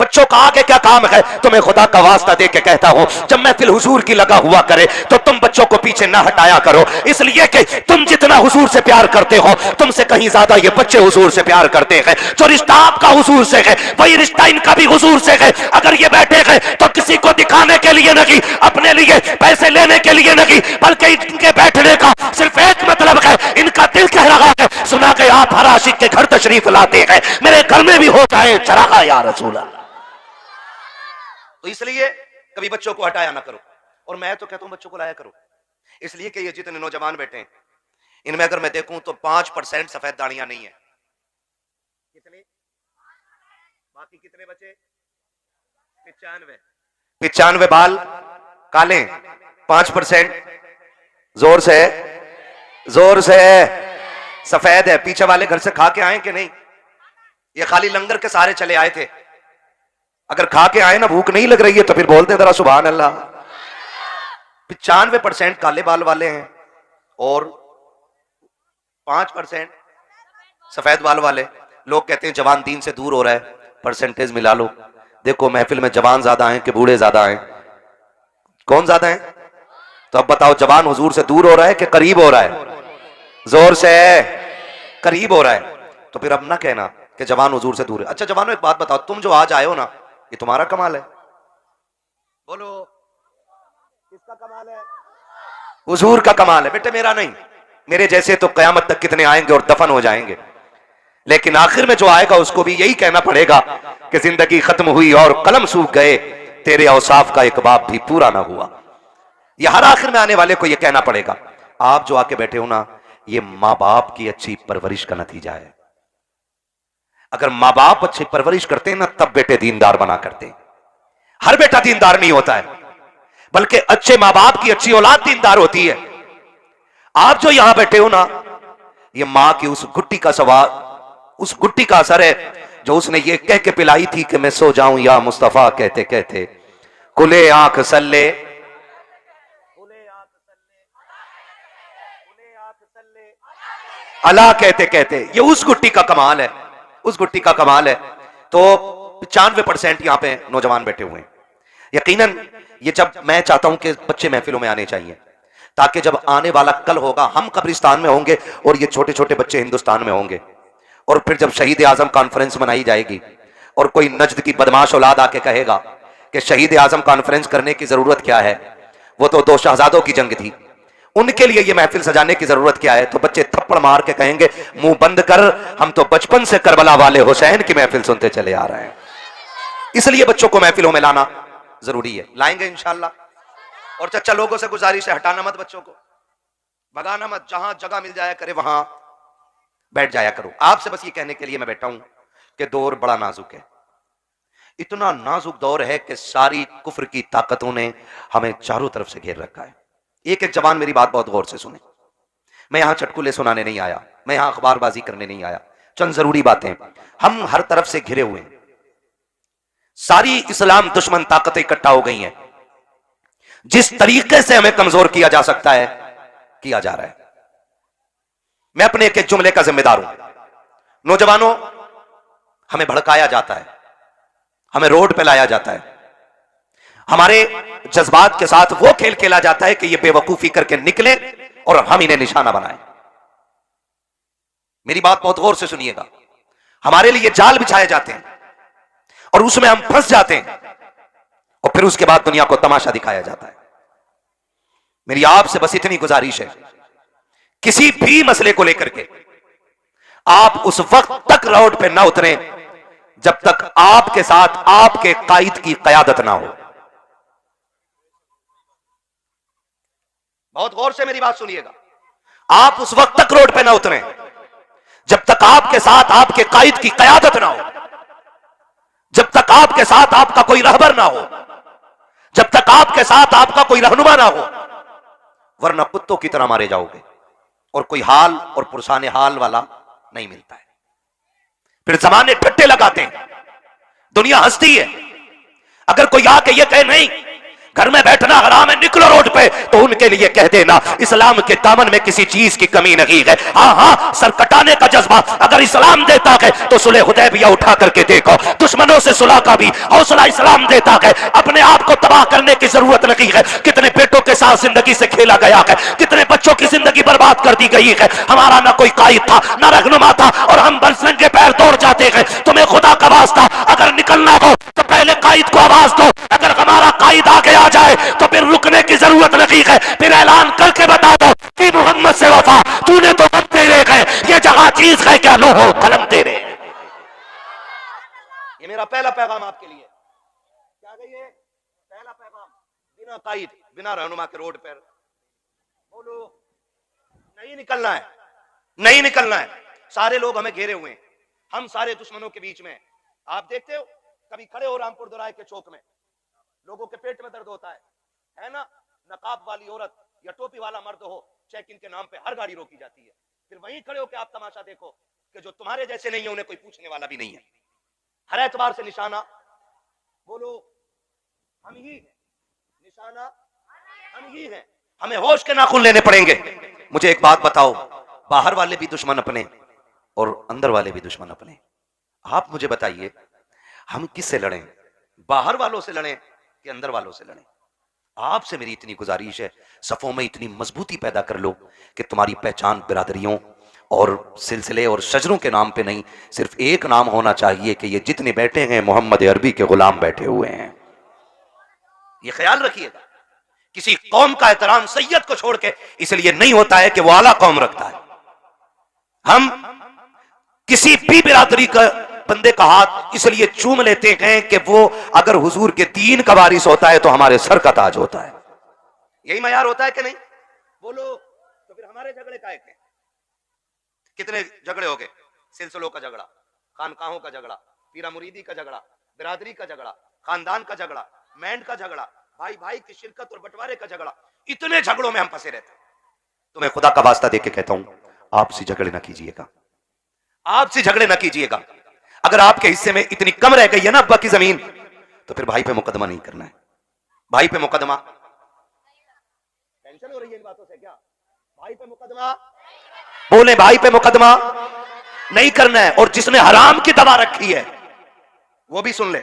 Speaker 3: बच्चों का आगे क्या काम है? तुम्हें खुदा का वास्ता दे के कहता हूं जब महफिल हुजूर की लगा हुआ करे तो तुम बच्चों को पीछे ना हटाया करो, इसलिए कि तुम जितना हुजूर से प्यार करते हो तुमसे कहीं ज्यादा ये बच्चे हुजूर से प्यार करते हैं। जो रिश्ता आपका हुजूर से है वही रिश्ता इनका भी हुजूर से है। अगर ये बैठे हैं तो किसी को दिखाने के लिए नहीं, अपने लिए पैसे लेने के लिए नहीं, बल्कि इनके बैठने का सिर्फ एक मतलब है, इनका दिल कह रहा है सुना के आप हर आशिक के घर तशरीफ लाते हैं, मेरे घर में भी हो जाए चरागा या रसूल अल्लाह। तो इसलिए कभी बच्चों को हटाया ना करो। और मैं तो कहता हूं बच्चों को लाया करो, इसलिए कि ये जितने नौजवान बैठे हैं इनमें अगर मैं देखूं तो 5% सफेद दाढ़ियां नहीं है।
Speaker 4: कितने बाकी कितने बचे?
Speaker 3: 95 बाल काले, 5% जोर से सफेद है। पीछे वाले घर से खा के आए कि नहीं? ये खाली लंगर के सहारे चले आए थे। अगर खा के आए ना, भूख नहीं लग रही है तो फिर बोलते जरा सुभान अल्लाह। 95% काले बाल वाले हैं और 5% सफेद बाल वाले। लोग कहते हैं जवान दीन से दूर हो रहा है, परसेंटेज मिला लो। देखो महफिल में जवान ज्यादा हैं कि बूढ़े ज्यादा हैं? कौन ज्यादा है? तो अब बताओ जवान हुजूर से दूर हो रहा है कि करीब हो रहा है? जोर से करीब हो रहा है। तो फिर अब ना कहना कि जवान हुजूर से दूर है। अच्छा जवानों एक बात बताओ, तुम जो आज आए हो ना ये तुम्हारा कमाल है?
Speaker 4: बोलो किसका कमाल है?
Speaker 3: हुजूर का कमाल है बेटे, मेरा नहीं। मेरे जैसे तो कयामत तक कितने आएंगे और दफन हो जाएंगे, लेकिन आखिर में जो आएगा उसको भी यही कहना पड़ेगा कि जिंदगी खत्म हुई और कलम सूख गए, तेरे औसाफ का एक बाप भी पूरा ना हुआ। यह हर आखिर में आने वाले को यह कहना पड़ेगा। आप जो आके बैठे हो ना, ये मां बाप की अच्छी परवरिश का नतीजा है। अगर मां बाप अच्छी परवरिश करते हैं ना तब बेटे दीनदार बना करते हैं। हर बेटा दीनदार नहीं होता है, बल्कि अच्छे मां बाप की अच्छी औलाद दीनदार होती है। आप जो यहां बैठे हो ना, ये मां की उस गुट्टी का सवाल, उस गुट्टी का असर है जो उसने ये कह के पिलाई थी कि मैं सो जाऊं या मुस्तफा कहते कहते कुले आंख सल्ले, अला कहते कहते। ये उस गुट्टी का कमाल है, उस गुट्टी का कमाल है। तो 95% यहां पे नौजवान बैठे हुए हैं। यकीनन ये जब मैं चाहता हूं कि बच्चे महफिलों में आने चाहिए, ताकि जब आने वाला कल होगा हम कब्रिस्तान में होंगे और ये छोटे छोटे बच्चे हिंदुस्तान में होंगे। और फिर जब शहीद आजम कॉन्फ्रेंस मनाई जाएगी और कोई नजद की बदमाश औलाद आके कहेगा कि शहीद आजम कॉन्फ्रेंस करने की जरूरत क्या है, वो तो 2 शहजादों की जंग थी, उनके लिए ये महफिल सजाने की जरूरत क्या है, तो बच्चे थप्पड़ मार के कहेंगे मुंह बंद कर, हम तो बचपन से करबला वाले हुसैन की महफिल सुनते चले आ रहे हैं। इसलिए बच्चों को महफिलों में लाना जरूरी है। लाएंगे इंशाल्लाह। और चच्चा लोगों से गुजारिश है, हटाना मत बच्चों को, भगाना मत, जहां जगह मिल जाया करे वहां बैठ जाया करो। आपसे बस ये कहने के लिए मैं बैठा हूं कि दौर बड़ा नाजुक है। इतना नाजुक दौर है कि सारी कुफ्र की ताकतों ने हमें चारों तरफ से घेर रखा है। एक एक जवान मेरी बात बहुत गौर से सुने। मैं यहां चटकुले सुनाने नहीं आया, मैं यहां अखबारबाजी करने नहीं आया, चंद जरूरी बातें। हम हर तरफ से घिरे हुए हैं, सारी इस्लाम दुश्मन ताकतें इकट्ठा हो गई हैं। जिस तरीके से हमें कमजोर किया जा सकता है किया जा रहा है। मैं अपने एक जुमले का जिम्मेदार हूं। नौजवानों, हमें भड़काया जाता है, हमें रोड पे लाया जाता है, हमारे जज्बात के साथ वो खेल खेला जाता है कि ये बेवकूफी करके निकले और हम इन्हें निशाना बनाएं। मेरी बात बहुत गौर से सुनिएगा। हमारे लिए जाल बिछाए जाते हैं और उसमें हम फंस जाते हैं और फिर उसके बाद दुनिया को तमाशा दिखाया जाता है। मेरी आपसे बस इतनी गुजारिश है, किसी भी मसले को लेकर के आप उस वक्त तक रोड पे ना उतरें जब तक आपके साथ आपके कायद की कयादत ना हो। बहुत गौर से मेरी बात सुनिएगा। आप उस वक्त तक रोड पे ना उतरें जब तक आपके साथ आपके कायद की कयादत ना हो, जब तक आपके साथ आपका कोई रहबर ना हो, जब तक आपके साथ आपका कोई रहनुमा ना हो, वरना कुत्तों की तरह मारे जाओगे और कोई हाल और पुरसाने हाल वाला नहीं मिलता है। फिर जमाने ठट्टे लगाते हैं, दुनिया हंसती है। अगर कोई आके ये कहे नहीं घर में बैठना हराम है, निकलो रोड पे, तो उनके लिए कह देना इस्लाम के दामन में किसी चीज की कमी नहीं है। हाँ हाँ, सर कटाने का जज्बा अगर इस्लाम देता है तो सुलह हुदैबिया उठा करके देखो, दुश्मनों से सुलह का भी हौसला इस्लाम देता है। अपने आप को तबाह करने की जरूरत नहीं है। कितने बेटों के साथ जिंदगी से खेला गया है, कितने बच्चों की जिंदगी बर्बाद कर दी गई है। हमारा ना कोई कायद था ना रहनुमा था और हम बरसंगे पैर दौड़ जाते हैं। तुम्हें खुदा का वास्ता अगर निकलना हो तो पहले कायद को आवाज दो। अगर हमारा कायद आगे आ जाए तो फिर रुकने की जरूरत नहीं है। फिर ऐलान करके बता दो कि मोहम्मद से वफा तूने तो सब तेरे है, ये जगह चीज है क्या लो हो कलम तेरे। ये मेरा पहला पैगाम आपके लिए। क्या कहिए? पहला पैगाम, बिना कायद बिना रहनुमा के रोड पर बोलो नहीं निकलना है, नहीं निकलना है। सारे लोग हमें घेरे हुए हैं, हम सारे दुश्मनों के बीच में। आप देखते हो कभी खड़े हो रामपुर दोराहे के चौक में, लोगों के पेट में दर्द होता है ना? नकाब वाली औरत या टोपी वाला मर्द हो, चेक इन के नाम पे हर गाड़ी रोकी जाती है। फिर वहीं खड़े हो के आप तमाशा देखो कि जो तुम्हारे जैसे नहीं है उन्हें कोई पूछने वाला भी नहीं है। हर एतबार से निशाना बोलो हम ही हैं, निशाना हम ही हैं। हमें होश के नाखून लेने पड़ेंगे। मुझे एक बात बताओ, बाहर वाले भी दुश्मन अपने और अंदर वाले भी दुश्मन अपने। आप मुझे बताइए हम किससे लड़ें? बाहर वालों से लड़ें कि अंदर वालों से लड़ें? आपसे मेरी इतनी गुजारिश है, सफों में इतनी मजबूती पैदा कर लो कि तुम्हारी पहचान बिरादरियों और सिलसिले और शजरों के नाम पे नहीं, सिर्फ एक नाम होना चाहिए कि ये जितने बैठे हैं मोहम्मद अरबी के गुलाम बैठे हुए हैं। ये ख्याल रखिएगा। किसी कौम का एहतराम सैयद को छोड़ के इसलिए नहीं होता है कि वो आला कौम रखता है। हम किसी भी बिरादरी का बंदे का हाथ इसलिए चूम लेते हैं कि वो अगर हुजूर के दीन का वारिस होता है तो हमारे सर का ताज होता है। यही मयार होता है कि नहीं? बोलो तो फिर हमारे झगड़े काहे के? कितने झगड़े हो गए? सिलसिलों का झगड़ा, खानकाहों का झगड़ा, पीरा मुरीदी का झगड़ा, बिरादरी का झगड़ा, खानदान का झगड़ा, मैंड का झगड़ा, भाई भाई की शिरकत और बंटवारे का झगड़ा। इतने झगड़ों में हम फंसे रहते हैं। तो मैं खुदा का वास्ता देके कहता हूं, आपसे झगड़े ना कीजिएगा, आपसे झगड़े ना कीजिएगा। अगर आपके हिस्से में इतनी कम रह गई है ना अब्बा की जमीन, तो फिर भाई पे मुकदमा नहीं करना है। भाई पे मुकदमा, टेंशन हो रही है इन बातों से क्या? भाई पे मुकदमा बोले, भाई पे मुकदमा नहीं करना है। और जिसने हराम की दवा रखी है वो भी सुन ले,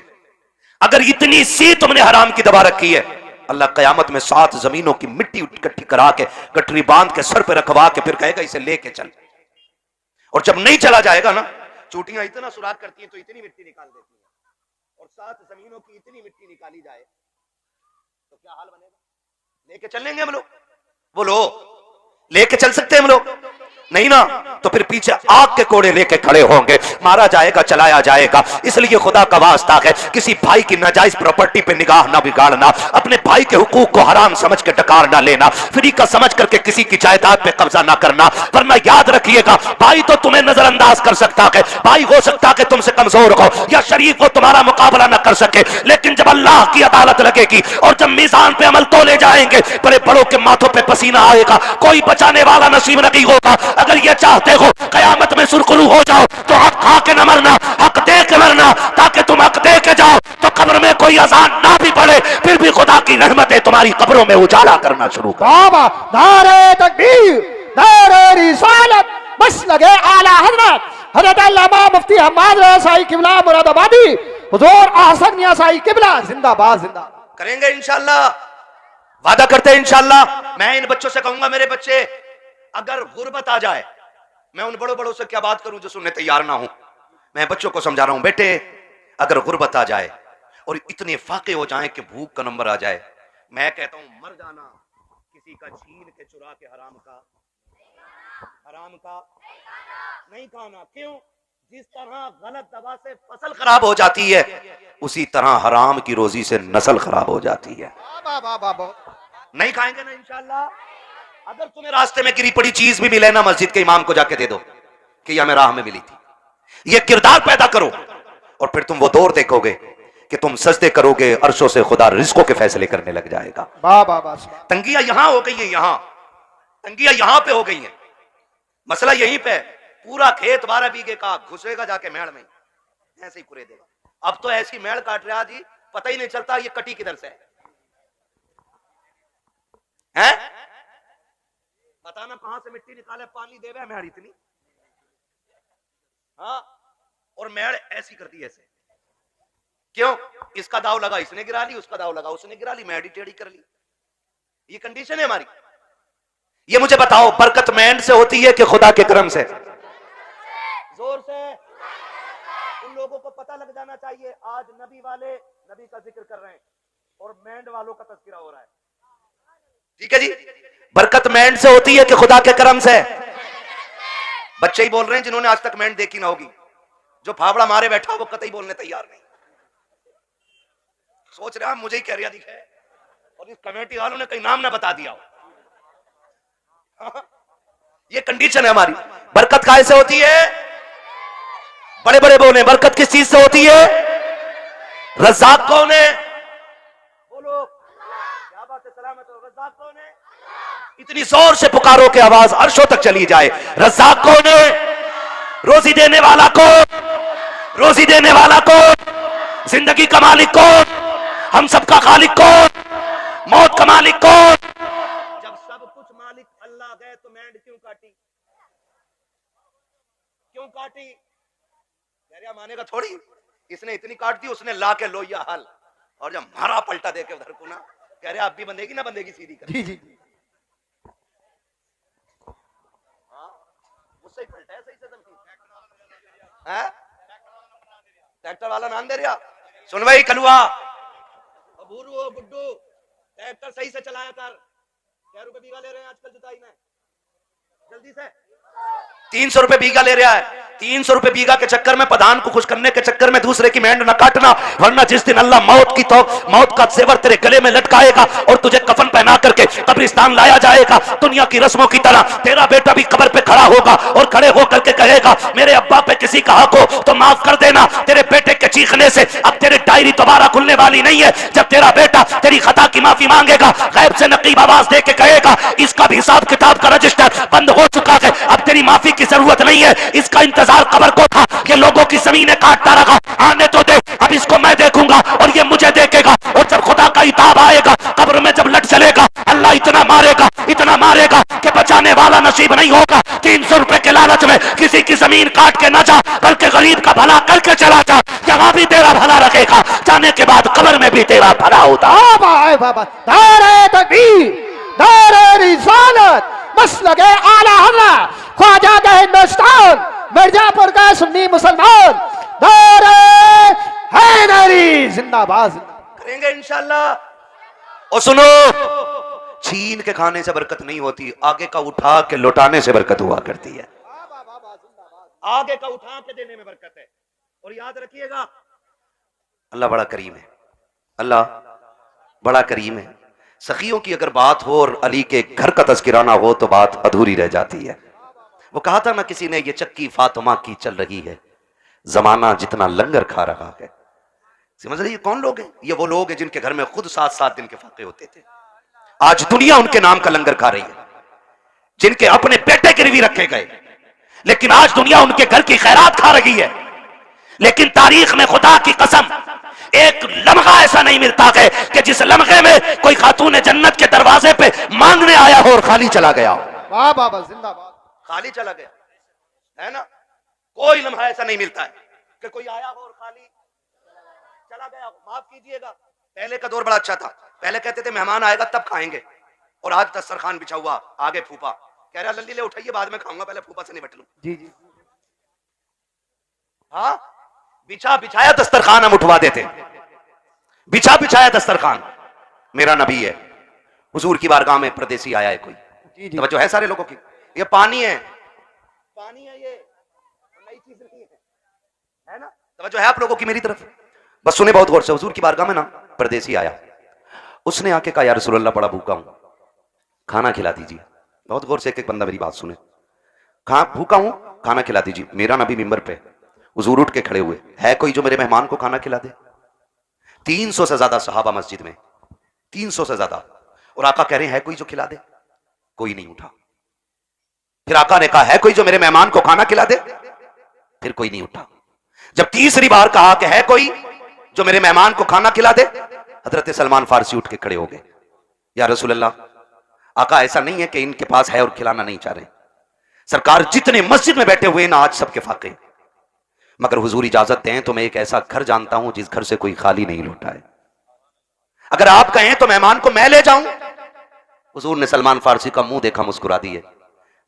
Speaker 3: अगर इतनी सी तुमने हराम की दवा रखी है, अल्लाह कयामत में 7 जमीनों की मिट्टी इकट्ठी करा के गठरी बांध के सर पे रखवा के फिर कहेगा इसे लेके चल। और जब नहीं चला जाएगा ना, चोटियां इतना सुराख करती हैं तो इतनी मिट्टी निकाल देती हैं, और 7 जमीनों की इतनी मिट्टी निकाली जाए तो क्या हाल बनेगा? लेके चलेंगे हम लोग? बोलो लेके चल सकते हैं हम लोग? नहीं ना, तो फिर पीछे आग के कोड़े लेके खड़े होंगे, मारा जाएगा, चलाया जाएगा। इसलिए खुदा का वास्ता है, किसी भाई की नाजायज प्रॉपर्टी पे निगाह ना बिगाड़ना, अपने भाई के हुकूक को हराम समझ के टकार ना लेना, फ्री का समझ करके किसी की जायदाद पे कब्जा ना करना। वरना याद रखिएगा, भाई तो तुम्हें नजरअंदाज कर सकता है, भाई हो सकता है कि तुमसे कमजोर हो या शरीफ हो, तुम्हारा मुकाबला ना कर सके, लेकिन जब अल्लाह की अदालत लगेगी और जब मीजान पे अमल तोले जाएंगे, बड़े बड़ों के माथों पे पसीना आएगा, कोई बचाने वाला नसीब नहीं होगा। अगर ये चाहते हो कयामत में सुरखरू हो जाओ तो हक खा के न मरना, हक दे के मरना, ताकि तुम हक दे के जाओ तो कब्र कोई अजान ना भी पड़े फिर भी खुदा की रहमतें तुम्हारी कब्रों में उजाला करना शुरू कर।
Speaker 5: बाबा नारे तकबीर, नारे रिसालत, बस लगे आला हजरत हजरत अल्लामा मुफ्ती हम्माद रज़ा साई किबला मुरादाबादी, हुजूर अहसन मियां साई किबला जिंदाबाद जिंदाबाद।
Speaker 3: करेंगे इंशाल्लाह, वादा करते हैं इंशाल्लाह। मैं इन बच्चों से कहूंगा, मेरे बच्चे अगर गुर्बत आ जाए, मैं उन बड़ों बड़ों से क्या बात करूं जो सुनने तैयार ना हूं। मैं बच्चों को समझा रहा हूं, बेटे अगर गुर्बत आ जाए और इतने फाके हो जाएं कि भूख का नंबर आ जाए, मैं कहता हूं मर जाना किसी का छीन के चुरा के हराम का नहीं खाना। क्यों? जिस तरह गलत दवा से फसल खराब हो जाती है, उसी तरह हराम की रोजी से नस्ल खराब हो जाती है। नहीं खाएंगे ना इंशाल्लाह। अगर तुम्हें रास्ते में गिरी पड़ी चीज भी मिले ना, मस्जिद के इमाम को जाके दे दो कि यह हमें राह में मिली थी। ये किरदार पैदा करो और फिर तुम वो दौर देखोगे कि तुम सजदे करोगे, अर्शों से खुदा रिज़्क़ों के फैसले करने लग जाएगा। तंगिया यहां हो गई है, यहां तंगिया यहां पे हो गई है, मसला यहीं पे। पूरा खेत 12 बीघे का घुसेगा जाके मेड़ में, ऐसे ही कुरे देगा। अब तो ऐसी मेड़ काट रहा जी, पता ही नहीं चलता ये कटी किधर से है। बताना कहां से मिट्टी निकाले, पानी देवे मेड़ इतनी। हाँ, और मेड़ ऐसी कर दी ऐसे। क्यों? इसका दाव लगा इसने गिरा ली, उसका दाव लगा उसने गिरा ली, मेड़ टेढ़ी कर ली। ये कंडीशन है हमारी। ये मुझे बताओ, बरकत मैंड से होती है कि खुदा के करम से?
Speaker 4: जोर से। उन लोगों को पता लग जाना चाहिए, आज नबी वाले नबी का जिक्र कर रहे हैं और मैंड वालों का तज़किरा हो रहा है।
Speaker 3: ठीक है जी, बरकत मैंड से होती है कि खुदा के करम से? बच्चे ही बोल रहे हैं जिन्होंने आज तक मैंड देखी ना होगी। जो फावड़ा मारे बैठा वो कतई बोलने तैयार नहीं। सोच रहा मुझे ही कैरिया दिखे और इस कमेटी वालों ने कहीं नाम ना बता दिया हो। ये कंडीशन है हमारी। बरकत काहे से होती है? बड़े बड़े बोले, बरकत किस चीज से होती है? रज़्ज़ाक़ कौन है?
Speaker 4: बोलो क्या बात है, सलामत हो। रज़्ज़ाक़ कौन है?
Speaker 3: इतनी जोर से पुकारो कि आवाज अर्शों तक चली जाए। रज़्ज़ाक़ कौन है? रोजी देने वाला कौन? रोजी देने वाला कौन? जिंदगी का मालिक कौन? हम सबका खालिक कौन? मौत का मालिक कौन?
Speaker 4: जब सब कुछ मालिक अल्लाह गए तो मैंड क्यों काटी? क्यों काटी? कैरिया मानेगा थोड़ी। इसने इतनी काट दी, उसने ला के लोहिया हल, और जब मारा पलटा दे के उधर को ना, कह रहे आप भी बंधेगी ना बंधेगी सीधी कर।
Speaker 5: जी जी
Speaker 4: मुझसे ही पलटा है सही से है। ट्रैक्टर वाला नाम दे रहा।
Speaker 3: सुन भाई कलुआ,
Speaker 4: बूढ़ू बुड्ढू, ट्रैक्टर सही से चलाया कर। क्या रुपए बीघा ले रहे हैं आजकल जुताई में? जल्दी से
Speaker 3: 300 रुपए बीघा ले रहा है। 300 रुपए बीघा के चक्कर में, प्रधान को खुश करने के चक्कर में दूसरे की मेंढ न काटना, वरना जिस दिन अल्लाह मौत का जेवर तेरे गले में लटकाएगा और तुझे कफन पहना करके कब्रिस्तान लाया जाएगा, दुनिया की रस्मों की तरह तेरा बेटा भी कब्र पे खड़ा होगा और खड़े होकर के कहेगा मेरे अब्बा पे किसी का हक हो तो माफ कर देना। तेरे बेटे के चीखने से अब तेरी डायरी दोबारा खुलने वाली नहीं है। जब तेरा बेटा तेरी खता की माफी मांगेगा, गैब से नकीब आवाज दे के कहेगा इसका भी हिसाब किताब का रजिस्टर बंद हो चुका है, अब तेरी माफी की जरूरत नहीं है। इसका इंतजार कब्र को था, ये लोगों की जमीनें काटता रहा, आने तो दे, अब इसको मैं देखूंगा और ये मुझे देखेगा। और जब खुदा का हिसाब आएगा, कब्र में जब लट चलेगा, अल्लाह इतना मारेगा कि बचाने वाला नसीब नहीं होगा। 300 रुपए के लालच में किसी की जमीन काट के ना जा, बल्कि गरीब का भला करके चला जा, यहाँ भी तेरा भला रखेगा, जाने के बाद कब्र में भी तेरा भला होता।
Speaker 5: बाबा नारे तकबीर, नारे रिसालत, मसलक आला हज़रत ख्वाजा का हिंदुस्तान, मिर्जापुर का सुन्नी मुसलमान, नारे हैदरी जिंदाबाद।
Speaker 3: करेंगे इंशाल्लाह। और सुनो, छीन के खाने से बरकत नहीं होती, आगे का उठा के लौटाने से बरकत हुआ करती है।
Speaker 4: आगे का उठा के देने में बरकत है। और याद रखिएगा,
Speaker 3: अल्लाह बड़ा करीम है, अल्लाह बड़ा करीम है। सखियों की अगर बात हो और अली के घर का तज़किरा ना हो तो बात अधूरी रह जाती है। वो कहा था ना किसी ने, ये चक्की फातिमा की चल रही है, जमाना जितना लंगर खा रहा है। समझ रही है कौन लोग हैं? ये वो लोग हैं जिनके घर में खुद 7-7 दिन के फाके होते थे। आज दुनिया उनके नाम का लंगर खा रही है, जिनके अपने बेटे गिरवी रखे गए, लेकिन आज दुनिया उनके घर की खैरात खा रही है। लेकिन तारीख में खुदा की कसम एक लम्हा ऐसा नहीं मिलता है कि जिस लम्हे में कोई खातून जन्नत के दरवाजे पे मांगने आया हो और खाली चला गया हो।
Speaker 5: वाह बाबा जिंदाबाद।
Speaker 4: खाली चला गया है ना, कोई लम्हा ऐसा नहीं मिलता है कि कोई आया हो और खाली चला गया हो। माफ कीजिएगा, पहले का दौर बड़ा अच्छा था। पहले कहते थे मेहमान आएगा तब खाएंगे, और आज दस्तरखान बिछा हुआ, आगे फूफा कह रहा लल्ली ले उठाइए बाद में खाऊंगा, पहले फूफा से निपट लूं।
Speaker 5: जी जी।
Speaker 4: हाँ, बिछाया दस्तरखान हम उठवा देते, बिछाया दस्तरखान। मेरा नबी है, हुजूर की बारगाह में परदेसी आया है कोई,
Speaker 5: जी जी।
Speaker 4: तवज्जो है सारे लोगों की। ये पानी है, पानी है, ये नई चीज नहीं है ना, तवज्जो है आप लोगों की मेरी तरफ। बस सुने बहुत गौर से। हुजूर की बारगाह में ना परदेसी आया, उसने आके कहा या रसूल अल्लाह बड़ा भूखा हूं, खाना खिला दीजिए। बहुत गौर से एक एक बंदा मेरी बात सुने। भूखा हूं, खाना खिला दीजिए। मेरा नबी मिंबर पे, हुजूर उठ के खड़े हुए, है कोई जो मेरे मेहमान को खाना खिला दे? 300 से ज्यादा सहाबा मस्जिद में, 300 से ज्यादा, और आका कह रहे हैं है कोई जो खिला दे? कोई नहीं उठा। फिर आका ने कहा है कोई जो मेरे मेहमान को खाना खिला दे? फिर कोई नहीं उठा। जब तीसरी बार कहा कि है कोई जो मेरे मेहमान को खाना खिला दे, हजरत सलमान फारसी उठ के खड़े हो गए, या रसूल अल्लाह, आका ऐसा नहीं है कि इनके पास है और खिलाना नहीं चाह रहे, सरकार जितने मस्जिद में बैठे हुए ना आज सबके फाके, मगर हुजूर इजाजत दें तो मैं एक ऐसा घर जानता हूं जिस घर से कोई खाली नहीं लौटा है, अगर आप कहें तो मेहमान को मैं ले जाऊं। हुजूर ने सलमान फारसी का मुंह देखा, मुस्कुरा दिए,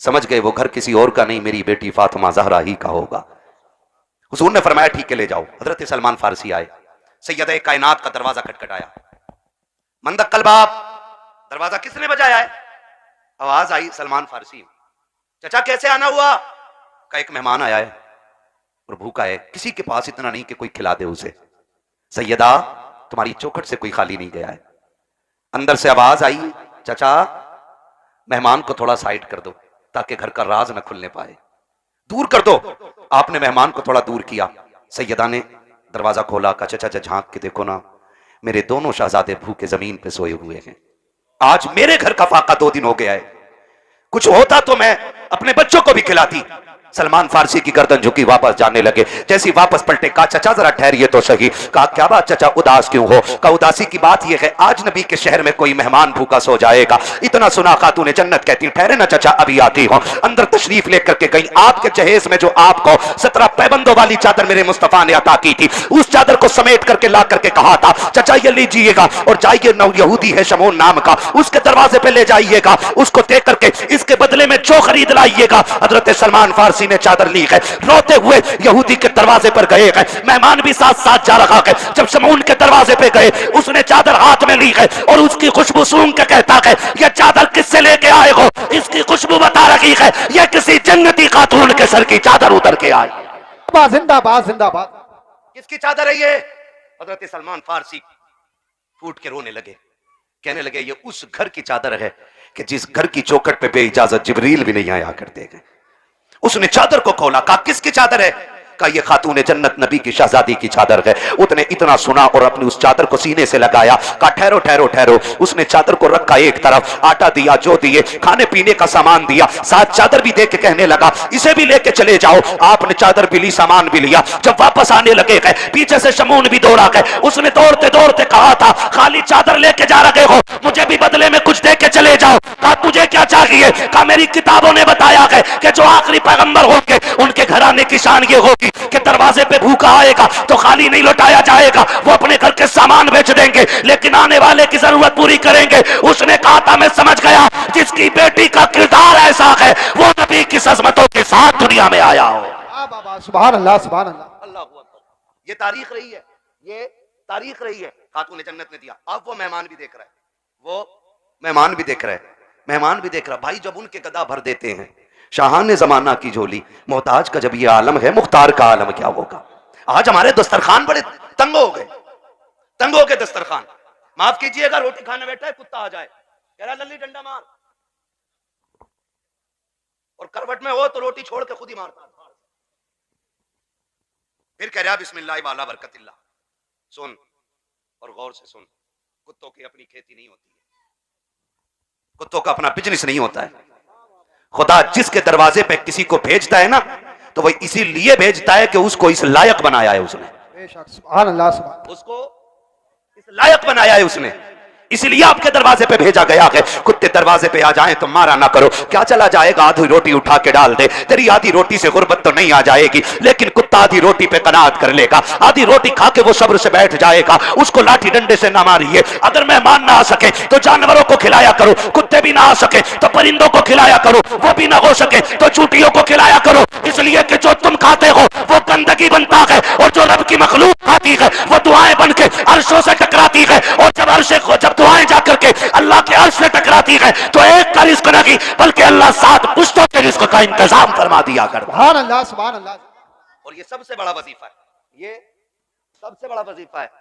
Speaker 4: समझ गए वो घर किसी और का नहीं, मेरी बेटी फातिमा ज़हरा ही का होगा। हुजूर ने फरमाया ठीक है ले जाओ। हजरत सलमान फारसी आए, सैयद कायनात का दरवाजा खटखटाया, मंदक्कल बाप, दरवाजा किसने बजाया है? आवाज आई सलमान फारसी, चचा कैसे आना हुआ? का एक मेहमान आया है और भूखा है, किसी के पास इतना नहीं कि कोई खिला दे उसे। सैयदा तुम्हारी चौखट से कोई खाली नहीं गया है। अंदर से आवाज आई, चचा मेहमान को थोड़ा साइड कर दो ताकि घर का राज न खुलने पाए, दूर कर दो। आपने मेहमान को थोड़ा दूर किया, सैयदा ने दरवाजा खोला, का चचा झांक के देखो ना, मेरे दोनों शहजादे भूखे जमीन पे सोए हुए हैं, आज मेरे घर का फाका 2 दिन हो गया है, कुछ होता तो मैं अपने बच्चों को भी खिलाती। सलमान फारसी की गर्दन झुकी, वापस जाने लगे। जैसी वापस पलटे, कहा चचा जरा ठहरिए तो सही। कहा क्या बात चचा उदास क्यों हो? कहा उदासी की बात यह है आज नबी के शहर में कोई मेहमान भूखा सो जाएगा, इतना सुना खातून जन्नत कहती ठहरे ना चचा अभी आती हो। अंदर तशरीफ लेकर के गई, आपके जहेज में जो आपको 17 पैबंदों वाली चादर मेरे मुस्तफा ने अता की थी, उस चादर को समेट करके ला करके कहा था चचा ये लीजिएगा और जाइए, नौ यहूदी है शमोन नाम का, उसके दरवाजे पे ले जाइएगा, उसको दे करके इसके बदले में जो खरीद लाइएगा। हजरत सलमान फारसी ने चादर ली है, रोते हुए यहूदी के दरवाजे पर गए हैं, मेहमान भी साथ साथ जा रहा है। जब शमून के दरवाजे पे गए, उसने चादर हाथ में ली है और उसकी खुशबू सूंघ के कहता है ये चादर किससे लेके आए हो? इसकी खुशबू बता रही है ये किसी जन्नती खातून के सर की चादर उतर के आई।
Speaker 5: जिंदाबाद जिंदाबाद।
Speaker 4: किसकी चादर है ये? हजरत सलमान फारसी फूट के रोने लगे, कहने लगे ये उस घर की चादर है कि जिस घर की चौखट पे बेइजाजत जिब्रील भी नहीं आया करते हैं। उसने चादर को खोला, कहा किसकी चादर है? कहा ये खातून जन्नत नबी की शहजादी की चादर है। उसने इतना सुना और अपनी उस चादर को सीने से लगाया, कहा ठहरो ठहरो ठहरो। उसने चादर को रखा एक तरफ, आटा दिया, जो दिए, खाने पीने का सामान दिया, साथ चादर भी दे के कहने लगा इसे भी लेके चले जाओ। आपने चादर भी ली, सामान भी लिया। जब वापस आने लगे गए, पीछे से शमून भी दौड़ा गए। उसने दौड़ते दौड़ते कहा था खाली चादर लेके जा रहे हो, मुझे भी बदले में कुछ दे के चले जाओ। कहा तुझे क्या चाहिए? कहा मेरी किताबों ने बताया है कि जो आखिरी पैगंबर होंगे उनके घराने की शान ये होगी कि दरवाजे पे भूखा आएगा तो खाली नहीं लौटाया जाएगा, वो अपने घर के सामान बेच देंगे लेकिन आने वाले की जरूरत पूरी करेंगे। उसने कहा था मैं समझ गया जिसकी बेटी का किरदार ऐसा है वो नबी की अज़मतों के साथ दुनिया में आया हो।
Speaker 5: सुभान अल्लाह सुभान अल्लाह।
Speaker 4: अल्लाहू अकबर। ये तारीख रही है, ये तारीख रही है, खातून जन्नत ने दिया। अब वो मेहमान भी देख रहा है, वो मेहमान भी देख रहा है, मेहमान भी देख रहा। भाई जब उनके गदा भर देते हैं, शाहान जमाना की झोली, मोहताज का जब ये आलम है, मुख्तार का आलम क्या होगा। आज हमारे दस्तरखान बड़े तंग हो गए, तंग हो गए दस्तरखान। माफ कीजिएगा, रोटी खाने बैठा है, कुत्ता आ जाए, कह रहा लल्ली डंडा मार, और करवट में हो तो रोटी छोड़ के खुद ही मारता। फिर कह रहा बिस्मिल्लाह वाला बरकतिल्लाह। सुन और गौर से सुन, कुत्तों की अपनी खेती नहीं होती है, कुत्तों का अपना बिजनेस नहीं होता है। खुदा जिसके दरवाजे पे किसी को भेजता है ना, तो वह इसीलिए भेजता है कि उसको इस लायक बनाया है उसने,
Speaker 5: बेशक सुभान अल्लाह सुभान।
Speaker 4: उसको इस लायक बनाया है उसने, इसलिए आपके दरवाजे पे भेजा गया है। कुत्ते दरवाजे पे आ जाएं तो मारा ना करो। क्या चला जाएगा, आधी रोटी उठा के डाल दे, तेरी आधी रोटी से गुर्बत तो नहीं आ जाएगी, लेकिन कुत्ता आधी रोटी पे कनात कर लेगा। आधी रोटी खा के वो सब्र से बैठ जाएगा, उसको लाठी डंडे से ना मारिए। अगर मेहमान ना आ सके तो जानवरों को खिलाया करो, कुत्ते भी ना आ सके तो परिंदों को खिलाया करो, वो भी ना हो सके तो चूटियों को खिलाया करो, इसलिए कि जो तुम खाते हो वो गंदगी बनता है, और जो रब की मखलूक खाती है वो दुआएं बन के अर्शों से टकराती है, और जब दुआएं जाकर के अल्लाह के अर्श से टकराती है तो एक का रिस्क नहीं बल्कि अल्लाह 7 पुश्तों के रिस्क का इंतजाम फरमा दिया करता।
Speaker 5: सुभान अल्लाह, सुभान अल्लाह।
Speaker 4: और ये सबसे बड़ा वजीफा है, ये सबसे बड़ा वजीफा है।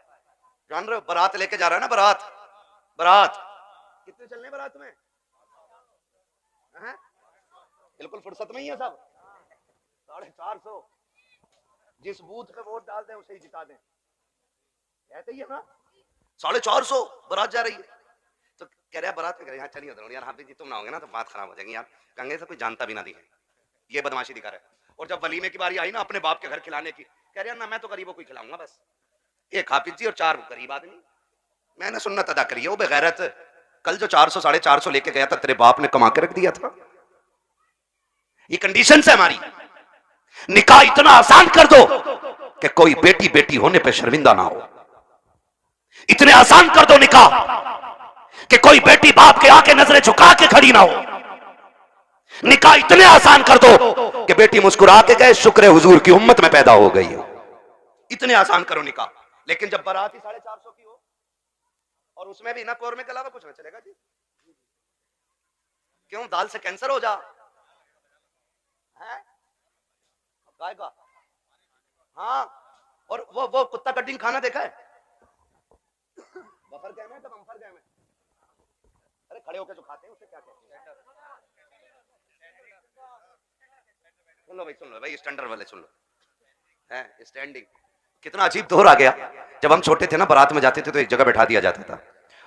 Speaker 4: जान रहे हो, बारात लेके जा रहा है ना, बारात कितने चलने बारात में? बिल्कुल फुर्सत में ही है सब। 450 जिस बूथ पे वोट डाल दें उसे ही जिता दें, कहते ही है ना। 450 बारात जा रही है, तो कह रहा है बारात में, यहाँ चलिए उधर, यार हाफिज जी तुम ना होंगे ना तो बात खराब हो जाएगी यार, कंगे से कोई जानता भी ना दिखे, ये बदमाशी दिखा रहा है। और जब वलीमे की बारी आई ना अपने बाप के घर खिलाने की, कह रहा ना मैं तो गरीबों को ही खिलाऊंगा बस, एक हाफिज जी और 4 गरीब आदमी। मैंने सुन्नत अदा करी है, वो बेगैरत कल जो 400 450 लेके गया था तेरे बाप ने कमा के रख दिया था। ये कंडीशन है हमारी। निकाह इतना आसान कर दो कि कोई बेटी बेटी होने पे शर्मिंदा ना हो, इतने आसान कर दो निकाह कि कोई बेटी बाप के आके नजरें झुका के खड़ी ना हो। निकाह इतने आसान कर दो कि बेटी मुस्कुरा के कहे शुक्र हुजूर की उम्मत में पैदा हो गई हो। इतने आसान करो निकाह। लेकिन जब बारात ही 450 की हो और उसमें भी ना कौर में के अलावा कुछ ना चलेगा जी, क्यों? दाल से कैंसर हो जा है गाय का। हाँ, और वो कुत्ता कटिंग खाना देखा है? बफर गैम है तो बम्फर गैम है? अरे खड़े होकर जो खाते हैं उसे क्या कहते हैं? सुन लो भाई स्टैंडर्ड वाले सुन लो, है स्टैंडिंग। कितना अजीब दौर आ गया। जब हम छोटे थे ना, बारात में जाते थे तो एक जगह बैठा दिया जाता था,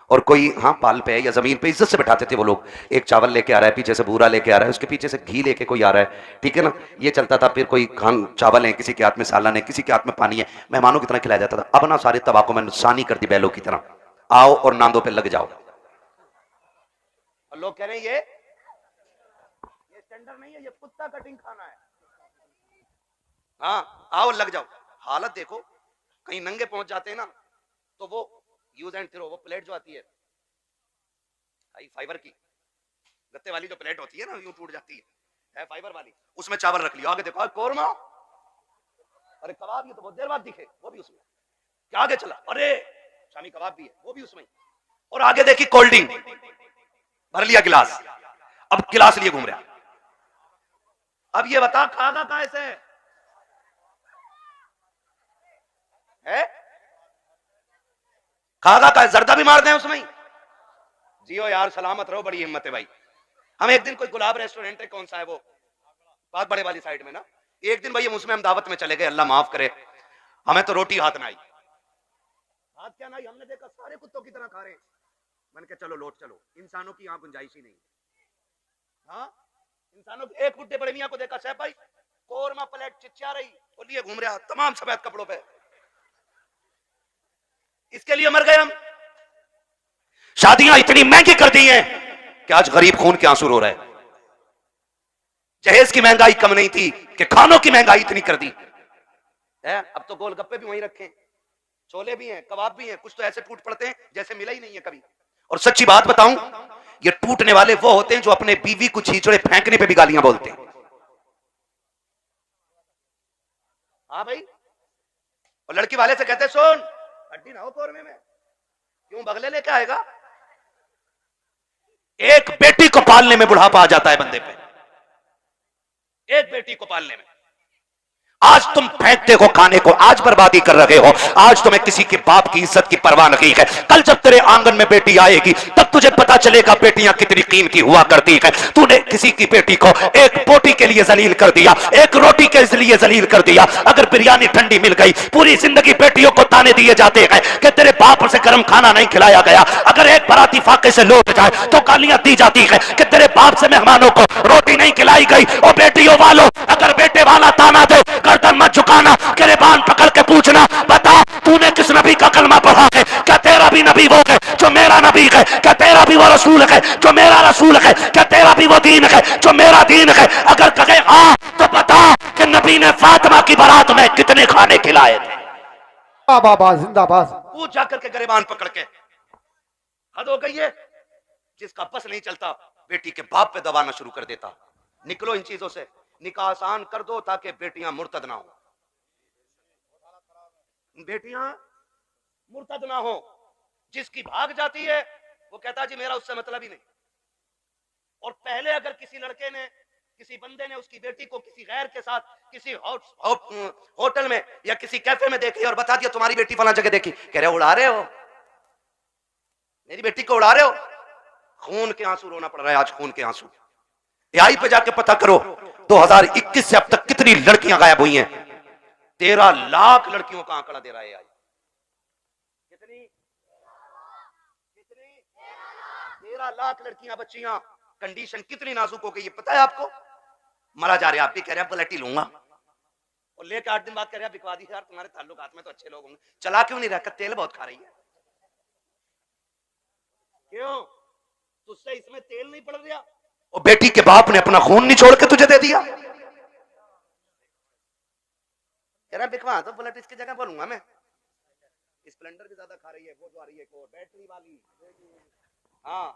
Speaker 4: और कोई हाँ पाल पे या जमीन पे इज्जत से बैठाते थे वो लोग। एक चावल लेके आ रहा है, पीछे से बूरा लेके आ रहा है, उसके पीछे से घी लेके कोई आ रहा है, ठीक है ना, ये चलता था। फिर कोई खान चावल है, किसी के हाथ में सालन है, किसी के हाथ में पानी है, मेहमानों की तरह खिलाया जाता था। अब ना सारे तबाकों में नुकसानी कर दी बैलों की तरह, आओ और नांदों पे लग जाओ। और लोग कह रहे हैं ये स्टैंडर्ड नहीं है, ये कुत्ता कटिंग खाना है। हाँ, आओ लग जाओ। हालत देखो, कहीं नंगे पहुंच जाते हैं ना तो वो यूज एंड थ्रो, वो प्लेट जो आती है फाइबर की, गत्ते वाली जो प्लेट होती है ना, यूं टूट जाती है फाइबर वाली, उसमें चावल रख लिया। आगे देखो कोरमा, अरे कबाब, ये तो बहुत देर बाद दिखे, वो भी उसमें। क्या आगे चला, अरे शामी कबाब भी है, वो भी उसमें। और आगे देखी कोल्ड ड्रिंक, भर लिया गिलास, अब गिलास लिए घूम रहा। अब ये बता खागा कैसे है? खागा का जर्दा भी मार दें उसमें। जियो यार, सलामत रहो, बड़ी हिम्मत है भाई। हम एक दिन कोई गुलाब रेस्टोरेंट है, कौन सा है वो, बहुत बड़े वाली साइड में ना, एक दिन भाई हम उसमें हम दावत में चले गए, अल्लाह माफ करे, हमें तो रोटी हाथ में आई। हाथ क्या नहीं, हमने देखा सारे कुत्तों की तरह खा रहे हैं। मैंने कहा चलो लौट चलो, इंसानों की यहाँ गुंजाइश ही नहीं। हाँ, इंसानों एक बुड्ढे बड़े मियां को देखा, साहब भाई कोरमा प्लेट चिच्चा रही, वो लिए घूम रहा तमाम सफेद कपड़ों पे। इसके लिए मर गए हम। शादियां इतनी महंगी कर दी हैं कि आज गरीब खून के आंसू रो रहे हैं। जहेज की महंगाई कम नहीं थी कि खानों की महंगाई इतनी कर दी है। अब तो गोलगप्पे भी वहीं रखे, छोले भी हैं, कबाब भी हैं, कुछ तो ऐसे टूट पड़ते हैं जैसे मिला ही नहीं है कभी। और सच्ची बात बताऊं, ये टूटने वाले वो होते हैं जो अपने बीवी को छींचड़े फेंकने पे भी गालियां बोलते हैं। हाँ भाई, और लड़की वाले से कहते सुन हड्डी ना हो कोरमे में, क्यों बगले लेके आएगा। एक बेटी को पालने में बुढ़ापा आ जाता है बंदे पे, एक बेटी को पालने में। आज तुम फेंकते हो खाने को, आज बर्बादी कर रहे हो, आज तुम्हें किसी के बाप की इज्जत की परवाह नहीं है। कल जब तेरे आंगन में बेटी आएगी तब तुझे पता चलेगा बेटियां कितनी कीमती हुआ करती है। तूने किसी की बेटी को एक बोटी के लिए जलील कर दिया, एक रोटी के लिए जलील कर दिया। अगर बिरयानी ठंडी मिल गई, पूरी जिंदगी बेटियों को ताने दिए जाते हैं कि तेरे बाप से गर्म खाना नहीं खिलाया गया। अगर एक बाराती फाके से लौट जाए तो गालियां दी जाती है कि तेरे बाप से मेहमानों को रोटी नहीं खिलाई गई। और बेटियों वालों, अगर बेटे वाला ताना दे, गर्दन मत झुकाना, गिरबान पकड़ के पूछना, बता तूने किस नबी का कलमा पढ़ा है? क्या तेरा
Speaker 3: नबी है, क्या तेरा भी वो रसूल है जो मेरा रसूल है, क्या तेरा भी वो दीन है जो मेरा दीन है? अगर कहे हाँ तो बता कि नबी ने फातिमा की बारात में कितने खाने खिलाए थे?
Speaker 5: बाबा जिंदाबाद।
Speaker 4: पूछ जाकर के गरेबान पकड़ के। हद हो गई है। जिसका बस नहीं चलता बेटी के बाप पे दबाना शुरू कर देता। निकलो इन चीजों से, निकाह आसान कर दो ताकि बेटियां मुर्तद ना हो, बेटियां मुर्तद ना हो। जिसकी भाग जाती है वो कहता जी मेरा उससे मतलब ही नहीं। और पहले अगर किसी लड़के ने, किसी बंदे ने उसकी बेटी को किसी गैर के साथ किसी होटल में या किसी कैफे में देखी और बता दिया तुम्हारी बेटी फला जगह देखी, कह रहे उड़ा रहे हो, मेरी बेटी को उड़ा रहे हो। खून के आंसू रोना पड़ रहा है आज, खून के आंसू। एआई पे जाके पता करो 2021 से अब तक कितनी लड़कियां गायब हुई हैं। 13 लाख लड़कियों का आंकड़ा दे रहा है एआई। कितनी 13 लाख लड़कियां, बच्चियां। कंडीशन कितनी नाजुक हो गई है पता है आपको? मरा जा रहे, आप भी कह रहे हैं पलट ही लूंगा, और लेकर 8 दिन बाद कह रहे हैं बिकवा दी यार, तुम्हारे ताल्लुकात में तो अच्छे लोग होंगे, चला क्यों नहीं रखा? तेल बहुत खा रही है। क्यों? तुझसे इसमें तेल नहीं पड़ रहा? और बेटी के बाप ने अपना खून निचोड़ के तुझे दे दिया। कह रहा बिकवा तो पलट इसकी जगह बोलूंगा मैं। स्प्लेंडर भी ज्यादा खा रही है, वो जो आ रही है बैटरी वाली। हाँ,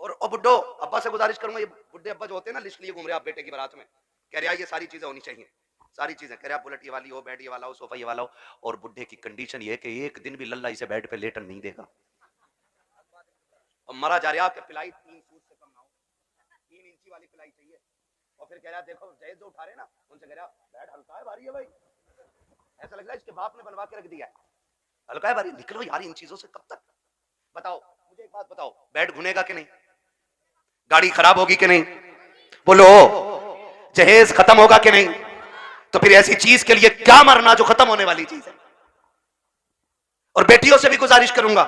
Speaker 4: और बुड्ढो अब्बा से गुजारिश करूंगा, ये बुड्ढे अब्बा जो होते हैं ना लिस्ट लिए घूम रहे आप बेटे की बारात में, कह रहे ये सारी चीजें होनी चाहिए, सारी चीजें। कह रहे बुलेट ये वाली हो, बेड ये वाला हो, सोफा ये वाला हो। और बुड्ढे की कंडीशन ये है कि एक दिन भी लल्ला इसे बेड पे लेटन नहीं देगा। और मरा जा रहा है, पिलाई 3 फुट से कम ना हो, 3 इंची वाली पिलाई चाहिए। और फिर कह रहा देखो जैद जो उठा रहे ना, उनसे कह रहा बेड हल्का है भारी है भाई, ऐसा लग रहा है इसके बाप ने बनवा के रख दिया है, हल्का है भारी। निकलो यार इन चीजों से, कब तक? बताओ मुझे एक बात बताओ, बेड घुनेगा कि नहीं? गाड़ी खराब होगी कि नहीं? बोलो, जहेज खत्म होगा कि नहीं? तो फिर ऐसी चीज के लिए क्या मरना जो खत्म होने वाली चीज है। और बेटियों से भी गुजारिश करूंगा,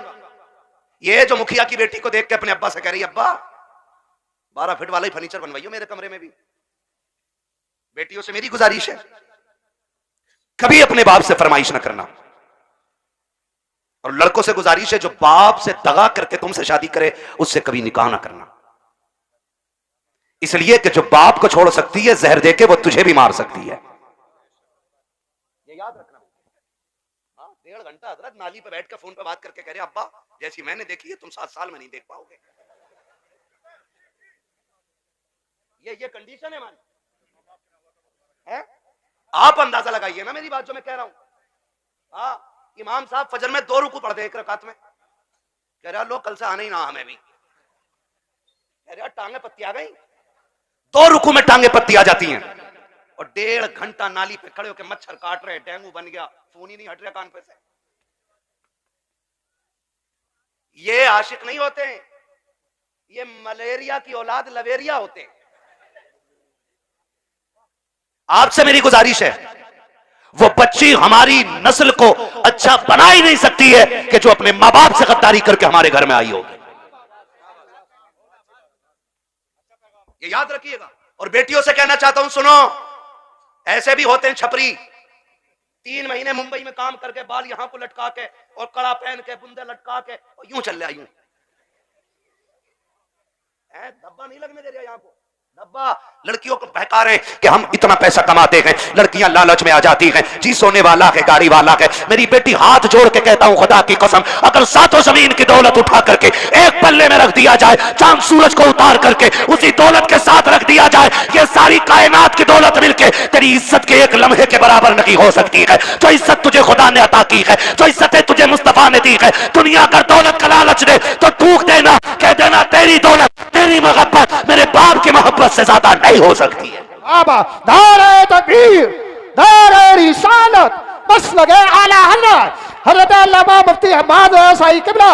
Speaker 4: ये जो मुखिया की बेटी को देख के अपने अब्बा से कह रही अब्बा 12 फीट वाला ही फर्नीचर बनवाइयो मेरे कमरे में भी। बेटियों से मेरी गुजारिश है, कभी अपने बाप से फरमाइश ना करना। और लड़कों से गुजारिश है जो बाप से दगा करके तुमसे शादी करे उससे कभी निकाह ना करना, इसलिए कि जो बाप को छोड़ सकती है जहर देके वो तुझे भी मार सकती है। ये याद रखना। हाँ, 1.5 घंटा हजरत नाली पे बैठ कर फोन पे बात करके कह रहे अब्बा जैसी मैंने देखी है तुम 7 साल में नहीं देख पाओगे। ये कंडीशन है हमारी है? आप अंदाजा लगाइए ना मेरी बात जो मैं कह रहा हूं। हाँ, इमाम साहब फजर में 2 रुकू पढ़ दे 1 रकात में, कह रहा लो कल से आना ही ना हमें भी। कह रहा टांगे पत्ती आ गई, 2 रुकू में टांगे पत्ती आ जाती हैं। और 1.5 घंटा नाली पे खड़े होकर मच्छर काट रहे, डेंगू बन गया, खून ही नहीं हट रहा कान पे से। ये आशिक नहीं होते, ये मलेरिया की औलाद लवेरिया होते हैं। आपसे मेरी गुजारिश है, वो बच्ची हमारी नस्ल को अच्छा बना ही नहीं सकती है कि जो अपने मां बाप से गद्दारी करके हमारे घर में आई होगी। ये याद रखिएगा। और बेटियों से कहना चाहता हूं सुनो, ऐसे भी होते हैं छपरी, 3 महीने मुंबई में काम करके बाल यहां को लटका के और कड़ा पहन के बुंदे लटका के और यूं चल रहा यूं। धब्बा नहीं लगने दे रहा यहां को, धब्बा लड़कियों को बहका रहे कि हम इतना पैसा कमाते हैं, लड़कियां लालच में आ जाती हैं, जी सोने वाला है गाड़ी वाला है। मेरी बेटी हाथ जोड़ के कहता हूं खुदा की कसम, अगर 7 जमीन की दौलत उठा करके एक पल्ले में रख दिया जाए, चांद सूरज को उतार करके उसी दौलत के साथ रख दिया जाए, ये सारी कायनात की दौलत मिलके तेरी इज्जत के एक लम्हे के बराबर नहीं हो सकती है। जो इज्जत तुझे खुदा ने अता की है, जो इज्जतें तुझे मुस्तफा ने दी है, दुनिया अगर दौलत का लालच दे तो टूक देना, कह देना तेरी दौलत तेरी मोहब्बत मेरे बाप की मोहब्बत से ज्यादा नहीं हो सकती है।
Speaker 5: बाबा नारे तकबीर, नारे रिसालत, बस लगे आला हजरत हजरत अल्लामा मुफ्ती हम्माद साई किबला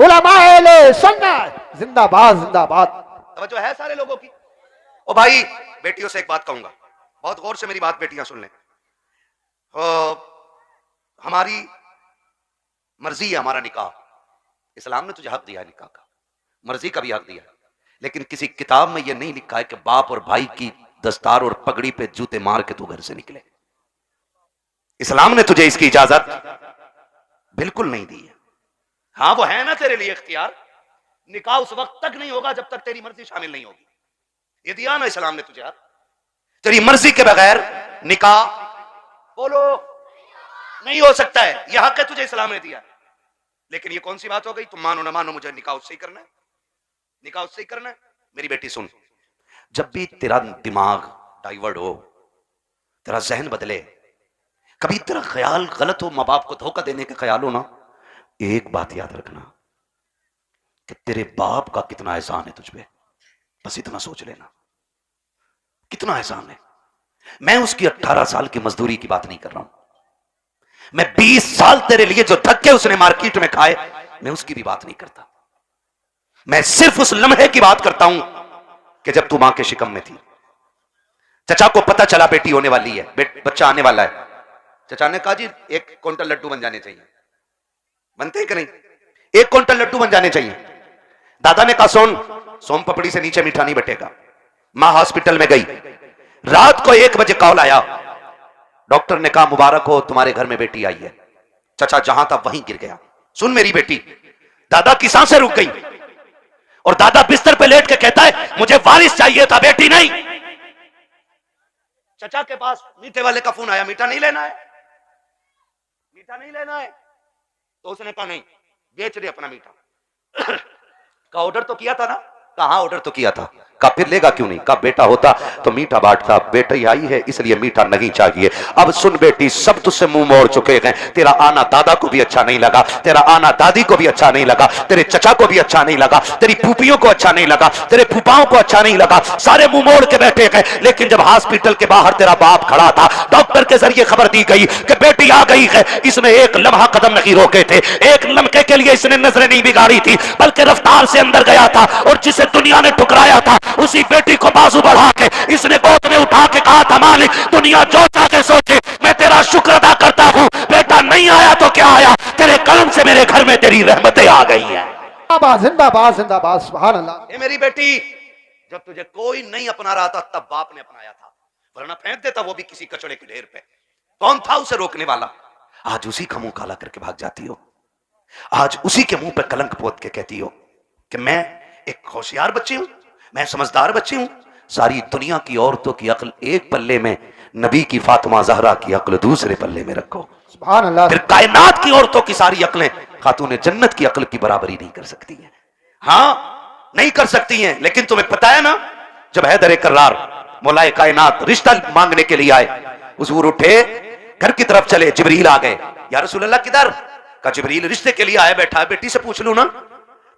Speaker 5: उलमाए अहले सुन्नत जिंदाबाद जिंदाबाद।
Speaker 4: तवज्जो है सारे लोगों की। ओ भाई बेटियों से एक बात कहूंगा, बहुत गौर से मेरी बात बेटियां सुन लें। हमारी मर्जी है हमारा निकाह, इस्लाम ने तुझे हक दिया है निकाह का, मर्जी का भी हक दिया है, लेकिन किसी किताब में यह नहीं लिखा है कि बाप और भाई की दस्तार और पगड़ी पे जूते मार के तू घर से निकले। इस्लाम ने तुझे इसकी इजाजत बिल्कुल नहीं दी है। हाँ वो है ना तेरे लिए इख्तियार। निकाह उस वक्त तक नहीं होगा जब तक तेरी मर्जी शामिल नहीं होगी। ये दिया ना इस्लाम ने तुझे यार, तेरी मर्जी के बगैर निकाह बोलो नहीं हो सकता है। यह हक है तुझे इस्लाम ने दिया। लेकिन ये कौन सी बात हो गई, तुम मानो ना मानो मुझे निकाह उससे ही करना है, निकाह उससे ही करना है। मेरी बेटी सुन, जब भी तेरा दिमाग डाइवर्ट हो, तेरा जहन बदले, कभी तेरा ख्याल गलत हो, मां बाप को धोखा देने का ख्याल हो ना, एक बात याद रखना कि तेरे बाप का कितना एहसान है तुझ पे। बस इतना सोच लेना कितना एहसान है। मैं उसकी 18 साल की मजदूरी की बात नहीं कर रहा हूं, मैं 20 साल तेरे लिए जो धक्के उसने मार्केट में खाए, मैं उसकी भी बात नहीं करता। मैं सिर्फ उस लम्हे की बात करता हूं कि जब तू मां के शिकम में थी, चचा को पता चला बेटी होने वाली है, बच्चा आने वाला है। चचा ने कहा जी 1 क्विंटल लड्डू बन जाने चाहिए। बनते हैं कि नहीं? 1 क्विंटल लड्डू बन जाने चाहिए। दादा ने कहा सोम पपड़ी से नीचे मीठा नहीं बटेगा। मां हॉस्पिटल में गई, रात को 1 बजे कॉल आया, डॉक्टर ने कहा मुबारक हो तुम्हारे घर में बेटी आई है। चचा जहां था वहीं गिर गया। सुन मेरी बेटी, दादा की सांसें रुक गई और दादा बिस्तर पे लेट के कहता है मुझे वारिस चाहिए था, बेटी नहीं। चचा के पास मीठे वाले का फोन आया, मीठा नहीं लेना है, मीठा नहीं लेना है। तो उसने कहा नहीं, बेच दे अपना मीठा। का ऑर्डर तो किया था ना? कहा ऑर्डर तो किया था। का फिर लेगा क्यों नहीं? का बेटा होता तो मीठा बांटता, बेटी आई है इसलिए मीठा नहीं चाहिए। अब सुन बेटी, सब तुझसे मुंह मोड़ चुके हैं। तेरा आना दादा को भी अच्छा नहीं लगा, तेरा आना दादी को भी अच्छा नहीं लगा, तेरे चचा को भी अच्छा नहीं लगा, तेरी फूफियों को अच्छा नहीं लगा, तेरे फूफाओं को अच्छा नहीं लगा, सारे मुंह मोड़ के बैठे गए। लेकिन जब हॉस्पिटल के बाहर तेरा बाप खड़ा था, डॉक्टर के जरिए खबर दी गई कि बेटी आ गई है, इसने एक लम्हा कदम नहीं रोके थे, एक लम्हे के लिए इसने नजरें नहीं बिगाड़ी थी, बल्कि रफ्तार से अंदर गया था। और जिसे दुनिया ने ठुकराया था, उसी बेटी को बाजू बढ़ा के इसने गोद में उठा के कहा था मालिक दुनिया जो चाहे सोचे, मैं तेरा शुक्र अदा करता हूं। बेटा नहीं आया तो क्या आया, तेरे कलम से मेरे घर में तेरी रहमतें आ गई हैं।
Speaker 5: जिंदाबाद जिंदाबाद जिंदाबाद, सुभान अल्लाह।
Speaker 4: ए मेरी बेटी, जब तुझे कोई नहीं अपना रहा था तब बाप ने अपनाया था, वरना फेंक देता वो भी किसी कचड़े के ढेर पे। कौन था उसे रोकने वाला? आज उसी का मुंह काला करके भाग जाती हो, आज उसी के मुंह पे कलंक पोत के कहती हो कि मैं एक होशियार बच्ची हूं, मैं समझदार बच्ची हूं। सारी दुनिया की औरतों की अक्ल एक पल्ले में, नबी की फातिमा जहरा की अक्ल दूसरे पल्ले में रखो।
Speaker 5: सुभान अल्लाह।
Speaker 4: फिर कायनात की औरतों की सारी अक्लें खातून जन्नत की अक्ल की बराबरी नहीं कर सकती हैं। हाँ नहीं कर सकती हैं। लेकिन तुम्हें पता है ना, जब हैदर कर्रार मौलाए कायनात रिश्ता मांगने के लिए आए, हुजूर उठे घर की तरफ चले, जिब्रील आ गए। या रसूल अल्लाह किधर? का जिब्रील रिश्ते के लिए आया बैठा है, बेटी से पूछ लूं ना।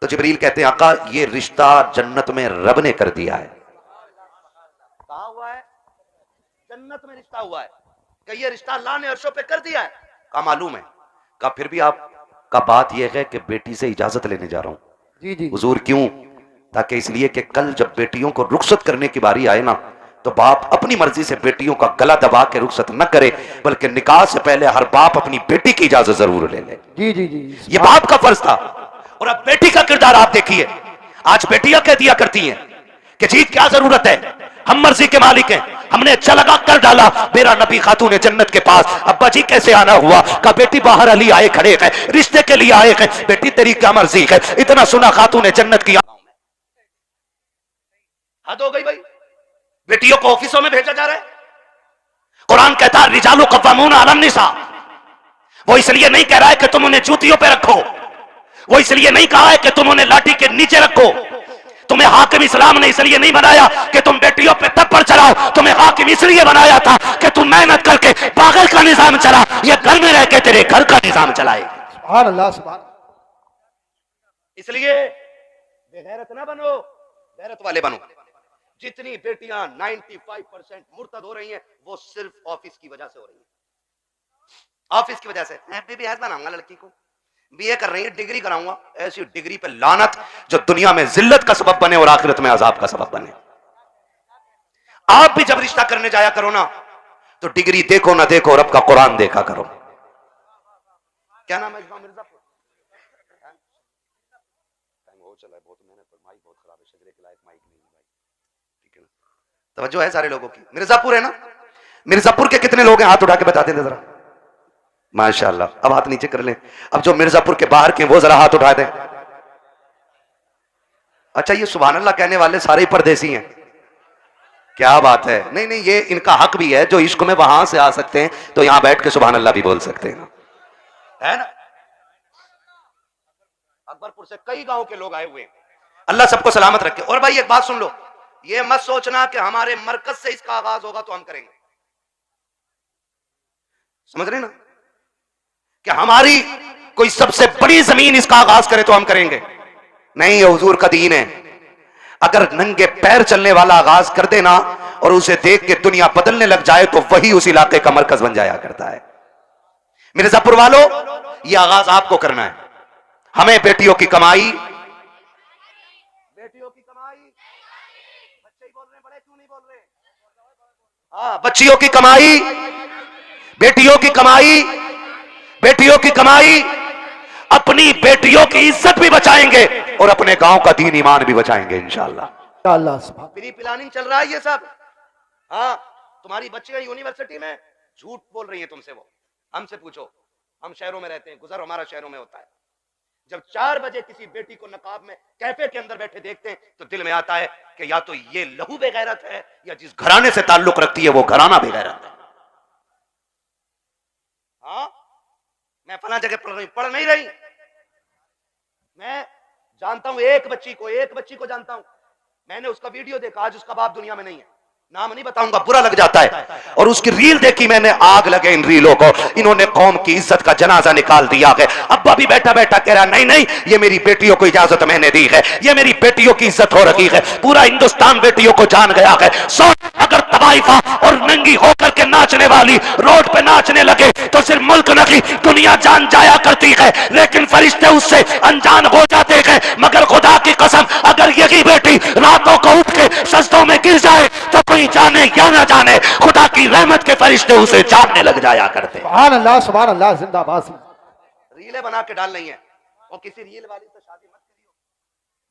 Speaker 4: तो जिब्रील कहते हैं आका ये रिश्ता जन्नत में रब ने कर दिया है। कहा हुआ है? जन्नत में रिश्ता हुआ है। कि ये रिश्ता अल्लाह ने अर्शों पे कर दिया है। का मालूम है? का फिर भी आप का बात यह है कि बेटी से इजाजत लेने जा रहा हूं।
Speaker 5: जी जी।
Speaker 4: हुजूर क्यों? ताकि इसलिए कि कल जब बेटियों को रुखसत करने की बारी आए ना, तो बाप अपनी मर्जी से बेटियों का गला दबा के रुखसत न करे, बल्कि निकाह से पहले हर बाप अपनी बेटी की इजाजत जरूर ले ले।
Speaker 5: जी जी जी,
Speaker 4: ये बाप का फर्ज था। और अब बेटी का किरदार आप देखिए। आज बेटियां कह दिया करती हैं कि जी क्या जरूरत है, हम मर्जी के मालिक हैं, हमने अच्छा लगा कर डाला, मेरा नबी खातून जन्नत के पास, अब्बा जी कैसे आना हुआ? का बेटी बाहर अली आए खड़े हैं, रिश्ते के लिए आए हैं, बेटी तेरी क्या मर्जी है? इतना सुना खातून जन्नत की। हद हो गई भाई, बेटियों को ऑफिसों में भेजा जा रहा है। कुरान कहता है रिजालु कव्वामून अलन निसा। वो इसलिए नहीं कह रहा है कि तुम उन्हें जूतियों पे रखो, वो इसलिए नहीं कहा है कि तुम उन्हें लाठी के नीचे रखो। तुम्हें हाकिम इस्लाम ने इसलिए नहीं बनाया कि तुम बेटियों पे थप्पड़ चलाओ, तुम्हें हाकिम इसलिए बनाया था कि तुम मेहनत करके पागल का निजाम चला, ये घर में रह के तेरे घर का निजाम चलाए।
Speaker 5: सुभान अल्लाह सुभान।
Speaker 4: इसलिए बेगैरत ना बनो, गैरत वाले बनो। जितनी बेटियां 95% मुर्तद हो रही हैं, वो सिर्फ ऑफिस की वजह से हो रही हैं। ऑफिस की वजह से बीबीएस बनाऊंगा, लड़की को बीए कर रही है, डिग्री कराऊंगा। ऐसी डिग्री पे लानत जो दुनिया में जिल्लत का सबब बने और आखिरत में अजाब का सबब बने। आप भी जब रिश्ता करने जाया करो ना, तो डिग्री देखो ना देखो, रब का कुरान देखा करो। क्या नाम है? मिर्जापुर। चला है बहुत मेहनत पर, माइक बहुत खराब है, शजरे के लायक माइक नहीं है भाई, ठीक है ना? तवज्जो है सारे लोगों की। मिर्जापुर है ना? मिर्जापुर के कितने लोग हैं? हाथ उठा के बता दें जरा। माशाल्लाह। अब हाथ नीचे कर लें। अब जो मिर्जापुर के बाहर के वो जरा हाथ उठा दें। अच्छा, ये सुभान अल्लाह कहने वाले सारे ही परदेसी हैं, क्या बात है। नहीं नहीं, ये इनका हक भी है, जो इश्क में वहां से आ सकते हैं तो यहां बैठ के सुभान अल्लाह भी बोल सकते हैं, है ना। अकबरपुर से कई गांव के लोग आए हुए हैं, अल्लाह सबको सलामत रखे। और भाई एक बात सुन लो, ये मत सोचना कि हमारे मरकज से इसका आगाज होगा तो हम करेंगे, समझ रहे ना, कि हमारी कोई सबसे बड़ी जमीन इसका आगाज करे तो हम करेंगे। नहीं, ये हुजूर का दीन है। अगर नंगे पैर चलने वाला आगाज कर देना और उसे देख के दुनिया बदलने लग जाए तो वही उस इलाके का मरकज बन जाया करता है। मिर्जापुर वालों, ये आगाज आपको करना है। हमें बेटियों की कमाई, बेटियों की कमाई, बच्चे ही बोल रहे हैं, बड़े क्यों नहीं बोल रहे? हाँ, बच्चियों की कमाई, बेटियों की कमाई, बेटियों की कमाई, अपनी बेटियों की इज्जत भी बचाएंगे और अपने गांव का दीन ईमान भी बचाएंगे इंशाअल्लाह।
Speaker 5: अल्लाह सुभान।
Speaker 4: प्री प्लानिंग चल रहा है ये सब। हाँ, तुम्हारी बच्चियां यूनिवर्सिटी में झूठ बोल रही हैं तुमसे, वो हमसे पूछो, हम शहरों में रहते हैं, गुजर हमारा शहरों में होता है। जब 4 बजे किसी बेटी को नकाब में कैफे के अंदर बैठे देखते हैं तो दिल में आता है कि या तो ये लहू बेगैरत है या जिस घराने से ताल्लुक रखती है वो घराना बेगैरत है। हाँ, मैं फला जगह पढ़ नहीं रही, मैं जानता हूं एक बच्ची को जानता हूं, मैंने उसका वीडियो देखा, आज उसका बाप दुनिया में नहीं है, नाम नहीं बताऊंगा, बुरा लग जाता है। और उसकी रील देखी मैंने, आग लगे इन रीलों को, इन्होंने कौम की इज्जत का जनाजा निकाल दिया है। अब्बा भी बैठा बैठा कह रहा नहीं नहीं, ये मेरी बेटियों को इजाजत मैंने दी है, ये मेरी बेटियों की इज्जत हो रही है, पूरा हिंदुस्तान बेटियों को जान गया है। अगर तबाइफा और नंगी होकर के नाचने वाली रोड पे नाचने लगे तो सिर्फ मुल्क नहीं दुनिया जान जाया करती है, लेकिन फरिश्ते उससे अनजान हो जाते हैं। मगर खुदा की कसम, अगर यही बेटी रातों को उठ के सजदों में गिर जाए तो कोई जाने या ना जाने, खुदा की रहमत के फरिश्ते उसे जानने लग जाया करते।
Speaker 5: सुभान अल्लाह, जिंदाबाद।
Speaker 4: रीलें बना के डाल रही है, और किसी रील वाली से शादी मत करियो,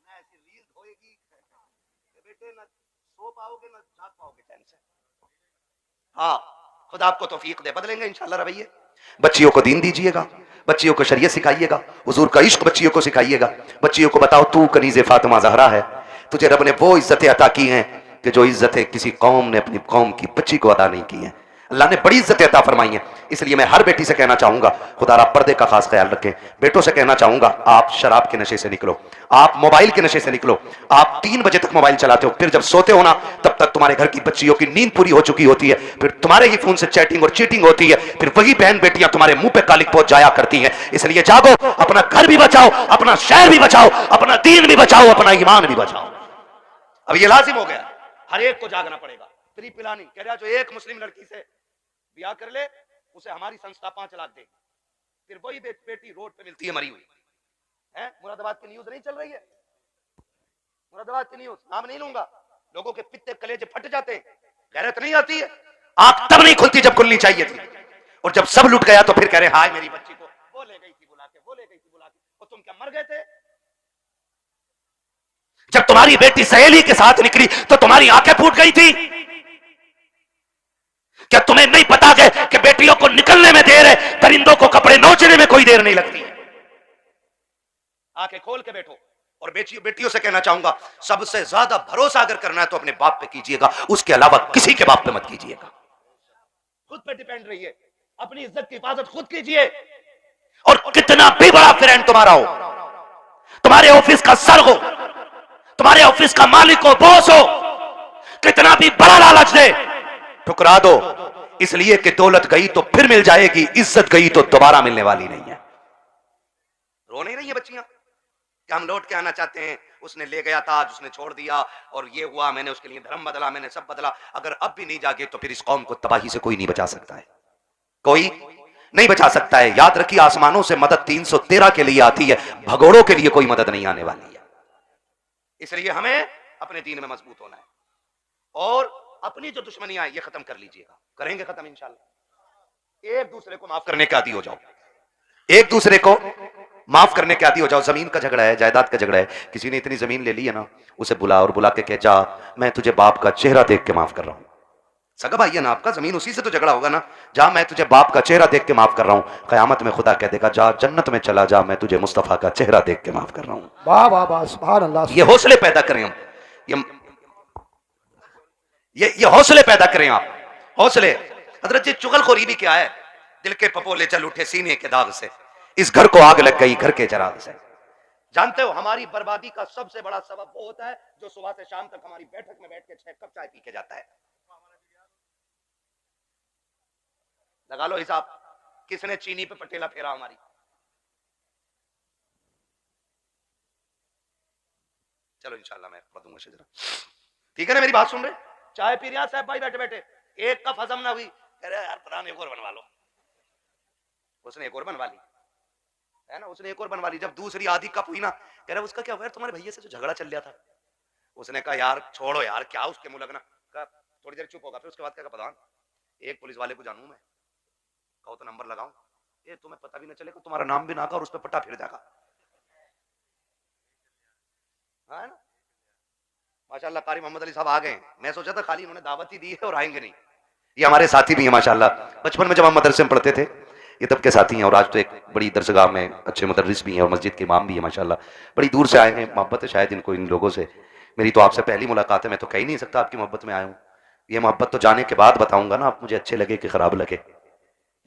Speaker 4: ना ऐसी रील होएगी बेटे, ना सो पाओगे ना जाग पाओगे चैन से। हाँ, खुदा आपको तौफीक दे, बदलेंगे इंशाल्लाह रवैये। बच्चियों को दीन दीजिएगा, बच्चियों को शरीयत सिखाइएगा, हुजूर का इश्क बच्चियों को सिखाइएगा। बच्चियों को बताओ तू कनीज़े फातिमा ज़हरा है, तुझे रब ने वो इज्जतें अता की हैं कि जो इज्जतें किसी कौम ने अपनी कौम की बच्ची को अदा नहीं की हैं। अल्लाह ने बड़ी इज्जतें अता फरमाई हैं। इसलिए मैं हर बेटी से कहना चाहूंगा, खुदा आप पर्दे का खास ख्याल रखें। बेटों से कहना चाहूंगा, आप शराब के नशे से निकलो, आप मोबाइल के नशे से निकलो। आप 3 बजे तक मोबाइल चलाते हो, फिर जब सोते हो ना तब तक तुम्हारे घर की बच्चियों की नींद पूरी हो चुकी होती है, फिर तुम्हारे ही फोन से चैटिंग और चीटिंग होती है, फिर वही बहन बेटियां तुम्हारे मुंह पे कालिक पहुंच जाया करती हैं। इसलिए जागो, अपना घर भी बचाओ, अपना शहर भी बचाओ, अपना दीन भी बचाओ, अपना ईमान भी बचाओ। अब ये लाजिम हो गया, हर एक को जागना पड़ेगा। प्री प्लानिंग कह रहा, जो एक मुस्लिम लड़की से ब्याह कर ले उसे हमारी संस्था 5 लाख देगी। फिर वही बेटी रोड पे मिलती है मरी हुई है। मुरादाबाद की न्यूज नहीं चल रही है, मुरादाबाद की न्यूज, नाम नहीं लूंगा, लोगों के पित्ते कलेजे फट जाते हैं, गैरत नहीं आती है। आंख तब नहीं खुलती जब खुलनी चाहिए थी, और जब सब लुट गया तो फिर कह रहे हाय मेरी बच्ची को वो ले गई थी बुला के, वो ले गई थी बुला के। और तुम क्या मर गए थे? जब तुम्हारी बेटी सहेली के साथ निकली तो तुम्हारी आंखें फूट गई थी। क्या तुम्हें नहीं पता कि बेटियों को निकलने में देर है, परिंदों को कपड़े नोचने में कोई देर नहीं लगती है? आंखें खोल के बैठो। और बेटियों से कहना चाहूंगा, सबसे ज्यादा भरोसा अगर करना है तो अपने बाप पे कीजिएगा, उसके अलावा किसी के बाप पे मत कीजिएगा। खुद पे डिपेंड रहिए, अपनी इज्जत की हिफाजत खुद कीजिए। और कितना भी बड़ा फ्रेंड तुम्हारा हो, तुम्हारे ऑफिस का सर हो, तुम्हारे ऑफिस का मालिक हो, बॉस हो, कितना भी बड़ा लालच दे, ठुकरा दो। इसलिए कि दौलत गई तो फिर मिल जाएगी, इज्जत गई तो दोबारा मिलने वाली नहीं है। रो नहीं रही है बच्चियां कि हम लौट के आना चाहते हैं, उसने ले गया ताज, उसने छोड़ दिया, और ये हुआ, मैंने उसके लिए धर्म बदला, मैंने सब बदला। अगर अब भी नहीं जागे तो फिर इस कौम को तबाही से कोई नहीं बचा सकता है, कोई नहीं बचा सकता है। याद रखिए, आसमानों से मदद 313 के लिए आती है, भगोड़ों के लिए कोई मदद नहीं आने वाली है। इसलिए हमें अपने दीन में मजबूत होना है, और अपनी जो दुश्मनियां ये खत्म कर लीजिएगा, करेंगे खत्म इंशाल्लाह। एक दूसरे को माफ करने के आदी हो जाओ, एक दूसरे को माफ करने के आदी हो जाओ। जमीन का झगड़ा है, जायदाद का झगड़ा है, किसी ने इतनी जमीन ले ली है ना, उसे बुला और बुला के कह, जा मैं तुझे बाप का चेहरा देख के माफ कर रहा हूं, सगा भाई है ना आपका, जमीन उसी से तो झगड़ा होगा ना। जा, मैं तुझे बाप का चेहरा देख के माफ कर रहा हूं, कयामत में खुदा कह देगा जा जन्नत में चला जा, मैं तुझे मुस्तफा का चेहरा देख के माफ कर रहा हूं।
Speaker 5: वाह वाह वाह, सुभान अल्लाह।
Speaker 4: ये हौसले पैदा करें हम, ये हौसले पैदा करें आप, हौसले। हजरत जी चुगलखोरी भी क्या है, दिल के पपोले चल उठे सीने के दाग से, इस घर को आग लग गई घर के चराग से। जानते हो हमारी बर्बादी का सबसे बड़ा सबब वो होता है जो सुबह से शाम तक हमारी बैठक में बैठ के 6 कप चाय पी के जाता है। लगा लो हिसाब, किसने चीनी पे पटेला फेरा हमारी। चलो इंशाल्लाह मैं पढ़ दूंगा शजरा, ठीक है ना, मेरी बात सुन रहे। चाय पी रहा साहब भाई बैठे बैठे, एक कप हजम ना हुई, कह रहे यार प्रधान एक और बनवा लो। उसने एक और बनवा ली है ना, उसने एक और बनवा ली। जब दूसरी आधी कप हुई ना, कह रहा उसका क्या हुआ, तुम्हारे भैया से जो झगड़ा चल रहा था। उसने कहा यार छोड़ो यार, क्या उसके मुंह लगना। कहा थोड़ी देर चुप होगा, फिर उसके बाद क्या प्रधान एक पुलिस वाले को जानू मैं, कहो तो नंबर लगाऊं, ये तुम्हें पता भी ना चलेगा, तुम्हारा नाम भी ना का और उस पर पट्टा फिर जाएगा। हाँ है ना, माशाल्लाह कारी मोहम्मद अली साहब आ गए। मैं सोचा था खाली उन्होंने दावत ही दी है और आएंगे नहीं। ये हमारे साथी भी हैं माशाल्लाह, बचपन में जब हम मदरसे में पढ़ते थे ये तब के साथी हैं, और आज तो एक बड़ी दरसगाह में अच्छे मुदर्रिस भी हैं और मस्जिद के इमाम भी हैं माशाल्लाह। बड़ी दूर से आए हैं, मोहब्बत है शायद इनको इन लोगों से। मेरी तो आपसे पहली मुलाकात है, मैं तो कह ही नहीं सकता आपकी मोहब्बत में आया हूँ। ये मोहब्बत तो जाने के बाद बताऊंगा ना, आप मुझे अच्छे लगे कि खराब लगे।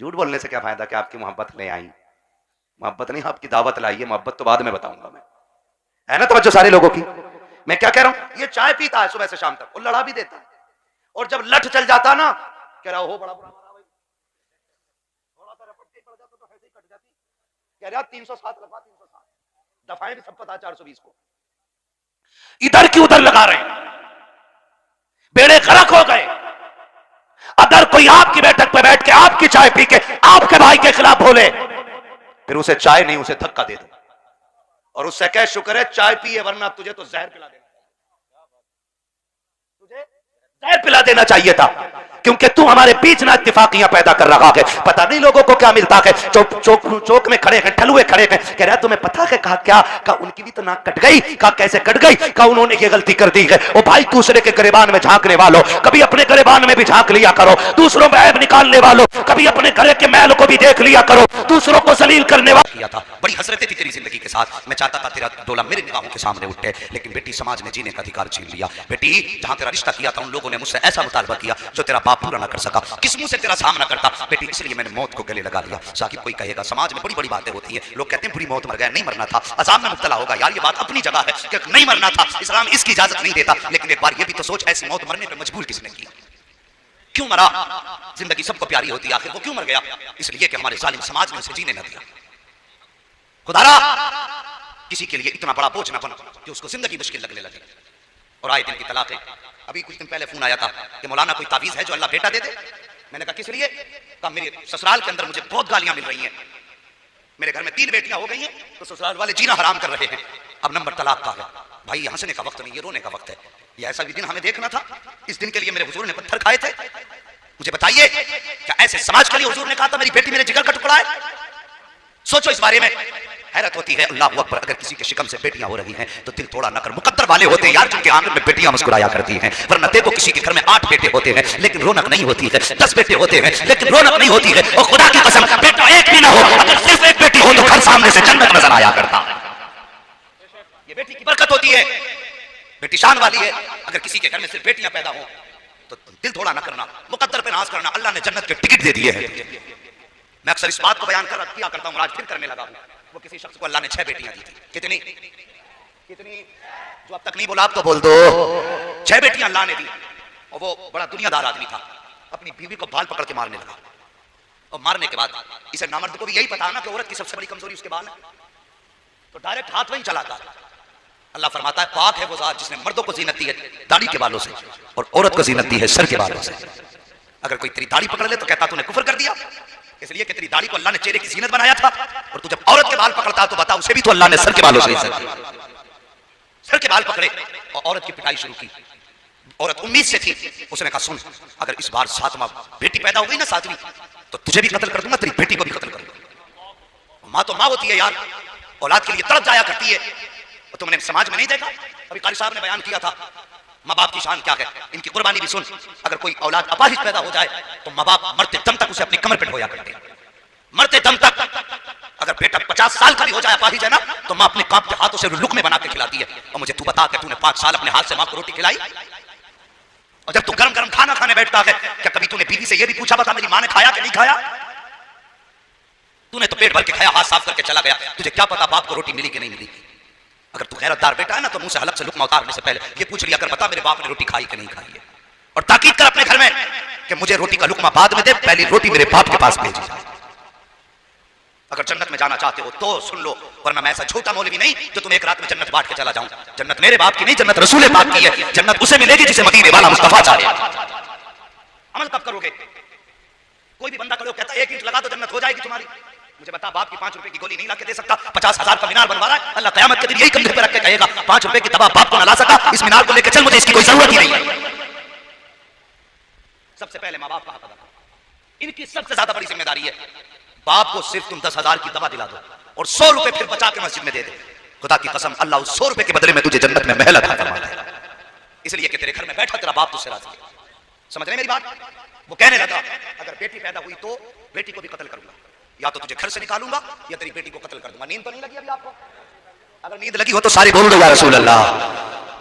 Speaker 4: झूठ बोलने से क्या फायदा कि आपकी मोहब्बत ले आई, मोहब्बत नहीं आपकी दावत लाई है, मोहब्बत तो बाद में बताऊंगा मैं, है ना। तवज्जो सारे लोगों की, मैं क्या कह रहा हूं, ये चाय पीता है सुबह से शाम तक और लड़ा भी देता है, और जब लठ चल जाता ना कह रहा हो बड़ा बुरा मारा भाई, थोड़ा सा रपट पड़ जाता तो ऐसे ही कट जाती। कह रहा 307 लगवा, 307 दफाएं भी सब पता 420 को, इधर की उधर लगा रहे हैं, बेड़े गर्क हो गए। अगर कोई आपकी बैठक पे बैठ के आपकी चाय पी के आपके भाई के खिलाफ बोले, फिर उसे चाय नहीं उसे धक्का दे दो और उससे कह शुक्र है चाय पिए, वरना तुझे तो जहर पिला देना, तुझे जहर पिला देना चाहिए था, क्योंकि तू हमारे बीच ना इत्तेफाकियां पैदा कर रहा है। पता नहीं लोगों को क्या मिलता है, चौक में खड़े हैं, ठलुए खड़े हैं, कह रहा तुम्हें पता है कहा क्या, कहा उनकी भी तो नाक कट गई, कहा कैसे कट गई, कहा उन्होंने ये गलती कर दी है। ओ भाई दूसरे के गिरेबान में झांकने वालों, कभी अपने गिरेबान में भी झांक लिया करो, दूसरों में ऐब निकालने वालों कभी अपने घर के मैल को भी देख लिया करो, दूसरों को जलील करने वाला किया था। बड़ी हसरतें थी तेरी जिंदगी के साथ, मैं चाहता था तेरा डोला मेरे निगाहों के सामने उठे, लेकिन बेटी समाज ने जीने का अधिकार छीन लिया। बेटी जहां तेरा रिश्ता किया था उन लोगों ने मुझसे ऐसा मुतालबा किया जो तेरा बाप पूरा ना कर सका, किस मुंह से तेरा सामना करता बेटी, इसलिए मैंने मौत को गले लगा लिया। साकिब कोई कहेगा समाज में बड़ी बड़ी बातें होती है, लोग कहते हैं बुरी मौत मर गया, नहीं मरना था, अजाब में मुब्तला होगा, यार ये बात अपनी जगह है कि नहीं मरना था, इस्लाम इसकी इजाजत नहीं देता, लेकिन एक बार ये भी तो सोच ऐसी मौत मरने पर मजबूर किसने किया, क्यों मरा। जिंदगी सबको प्यारी होती है, आखिर वो क्यों मर गया, इसलिए कि हमारे जालिम समाज ने उसे जीने न दिया। खुदारा किसी के लिए इतना बड़ा बोझ ना बनो कि उसको जिंदगी मुश्किल लगने लगे। और आए दिन की तलाक है, अभी कुछ दिन पहले फोन आया था कि मौलाना कोई तावीज है जो अल्लाह बेटा दे दे। मैंने कहा किस लिए, कहा मेरे ससुराल के अंदर मुझे बहुत गालियां मिल रही हैं, मेरे घर में 3 बेटियां हो गई हैं, तो ससुराल वाले जीना हराम कर रहे हैं, अब नंबर तलाक का है। भाई हंसने का वक्त नहीं, ये रोने का वक्त है। ये ऐसा भी दिन हमें देखना था, इस दिन के लिए मेरे हुजूर ने पत्थर खाए थे। मुझे बताइए क्या ऐसे समाज के लिए हुजूर ने कहा था मेरी बेटी मेरे जिगर का टुकड़ा है। सोचो इस बारे में, हैरत होती है। अल्लाह अकबर, अगर किसी के शिकम से बेटियां हो रही हैं तो दिल थोड़ा न कर, मुकद्दर वाले होते हैं यार जिनके आंगन में बेटियां मुस्कुराया करती हैं, वरना देखो किसी के घर में 8 बेटे होते हैं लेकिन रौनक नहीं होती है, 10 बेटे होते हैं लेकिन रौनक नहीं होती है। और खुदा की कसम बेटा एक भी ना हो, अगर सिर्फ एक बेटी हो तो घर सामने से जन्नत नजर आया करता। ये बेटी की बरकत होती है, बेटी शान वाली है। अगर किसी के घर में सिर्फ बेटियां पैदा हो तो दिल थोड़ा ना करना, मुकद्दर पे नाज करना, अल्लाह ने जन्नत के टिकट दे दिए हैं। मैं अक्सर इस बात को बयान किया करता हूं, आज फिर करने लगा हूं। वो किसी शख्स को अल्लाह ने 6 बेटियां दी थी, कितनी जो अब तक नहीं बोला आप तो बोल दो, 6 बेटियां अल्लाह ने दी। और वो बड़ा दुनियादार आदमी था, अपनी बीवी को बाल पकड़ के मारने लगा, और मारने के बाद इसे नामर्द को भी यही पता ना कि औरत की सबसे बड़ी कमजोरी उसके बाल है, तो डायरेक्ट हाथ में ही चलाता। अल्लाह फरमाता है पाक है वो ज़ात जिसने मर्दों को जीनत दी है दाढ़ी के बालों से और औरत को जीनत दी है सर के बालों से। अगर कोई तेरी दाढ़ी पकड़ ले तो कहता तूने कुफर कर दिया, इसलिए कि तेरी दाढ़ी को अल्लाह ने चेहरे की जीनत बनाया था, और तू जब औरत के बाल पकड़ता तो बता उसे भी तो अल्लाह ने सर के बालों से सर के बाल पकड़े और औरत की पिटाई शुरू की। औरत उम्मीद से थी, उसने कहा सुन अगर इस बार 7वां बेटी पैदा हो गई ना 7वीं, तो तुझे भी कत्ल कर दूंगा, तेरी बेटी को भी कत्ल कर दूंगा। माँ तो माँ होती है यार, औलाद के लिए तड़प जाया करती है। और तुमने समाज में नहीं देखा, अभी कारी साहब ने बयान किया था माँ बाप की शान क्या है, इनकी कुर्बानी भी सुन। अगर कोई औलाद अपाहिज पैदा हो जाए तो माँ बाप मरते दम तक उसे अपनी कमर पे ढोया करते हैं, मरते दम तक। अगर बेटा 50 साल का भी हो जाए अपाहिज है ना, तो माँ अपने कांपते हाथों से लुकमे बना के खिलाती है। और मुझे तू बता कि तूने 5 साल अपने हाथ से माँ को रोटी खिलाई? और जब तू गरम गरम खाना खाने बैठता है, क्या कभी तूने बीवी से यह भी पूछा बता मेरी माँ ने खाया कि नहीं खाया? तूने तो पेट भर के खाया, हाथ साफ करके चला गया, तुझे क्या पता बाप को रोटी मिली कि नहीं मिली? अगर तू गैरतदार बेटा है ना, तो मुंह से हलक से लुकमा उतारने से पहले ये पूछ लिया कर, बता मेरे बाप ने रोटी खाई कि नहीं खाई है। और ताकीद कर अपने घर में कि मुझे रोटी का लुकमा बाद में दे, पहली रोटी मेरे बाप के पास भेजी जाए। अगर जन्नत में जाना चाहते हो तो सुन लो, वरना मैं ऐसा छोटा मौलवी नहीं जो तुम एक रात में जन्नत बांट के चला जाऊं। जन्नत मेरे बाप की नहीं, जन्नत रसूल पाक की है। जन्नत उसे मिलेगी जिसे मदीने वाला मुस्तफा चाहे। अमल कब करोगे? कोई भी बंदा करो कहता है 1 ईंट लगा दो जन्नत हो जाएगी तुम्हारी। मुझे बता, बाप की 5 रुपए की गोली नहीं ला के दे सकता, 50,000 का मीनार बनवा रहा है, अल्लाह कयामत के दिन यही कंधे पे रख के कहेगा 5 रुपए की दवा बाप को ना ला सका, इस मीनार को लेकर चल, मुझे इसकी कोई जरूरत ही नहीं है। सबसे पहले माँ बाप का हक अदा करो, इनकी सबसे ज्यादा बड़ी जिम्मेदारी है। बाप को सिर्फ तुम 10,000 की दवा दिला दो और 100 रुपए फिर बचा के मस्जिद में दे दे, खुदा की कसम अल्लाह उस 100 रुपए के बदले में तुझे जन्नत में महल अता फरमा देगा। इसलिए कि तेरे घर में बैठा तेरा बाप तुझसे राजी है। समझ रहे मेरी बात? वो कहने लगा अगर बेटी पैदा हुई तो बेटी को भी कत्ल करूंगा, या तो तुझे घर से निकालूंगा या तेरी बेटी को कत्ल कर दूंगा। नींद तो नहीं लगी अभी आपको? अगर नींद लगी हो तो सारे बोल दो या रसूल अल्लाह।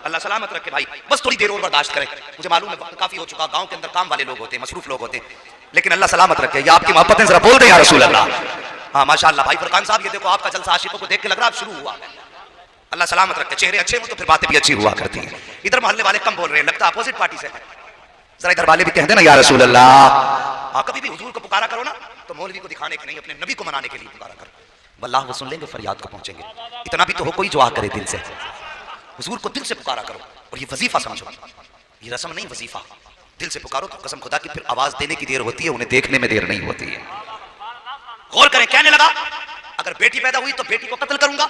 Speaker 4: अल्लाह सलामत रखे भाई, बस थोड़ी देर और बर्दाश्त करें। मुझे मालूम है वक्त काफी हो चुका, गांव के अंदर काम वाले लोग होते हैं, मसरूफ लोग होते हैं, लेकिन अल्लाह सलामत रखे। ये आपकी मोहब्बतें जरा बोल दे या रसूल अल्लाह। हाँ माशाअल्लाह भाई फरकान साहब, ये देखो आपका जलसा आशिकों को देख के लग रहा है शुरू हुआ। अल्लाह सलामत रखे, चेहरे अच्छे हो तो फिर बातें भी अच्छी हुआ करती हैं। इधर मोहल्ले वाले कम बोल रहे हैं, लगता है अपोजिट पार्टी से है। जरा इधर वाले भी कहते ना या रसूल अल्लाह। हाँ कभी भी हुजूर को पुकारा करो ना तो मौलवी को दिखाने के नहीं, अपने नबी को मनाने के लिए पुकारा करो, वल्लाह वो सुन लेंगे, फरियाद को पहुंचेंगे। इतना भी तो हो कोई दुआ करे दिल से, हुजूर को दिल से पुकारा करो। और ये वजीफा समझो, ये रस्म नहीं वजीफा। दिल से पुकारो तो कसम खुदा की फिर आवाज देने की देर होती है, उन्हें देखने में देर नहीं होती है। गौर करें, कहने लगा अगर बेटी पैदा हुई तो बेटी को कत्ल करूंगा,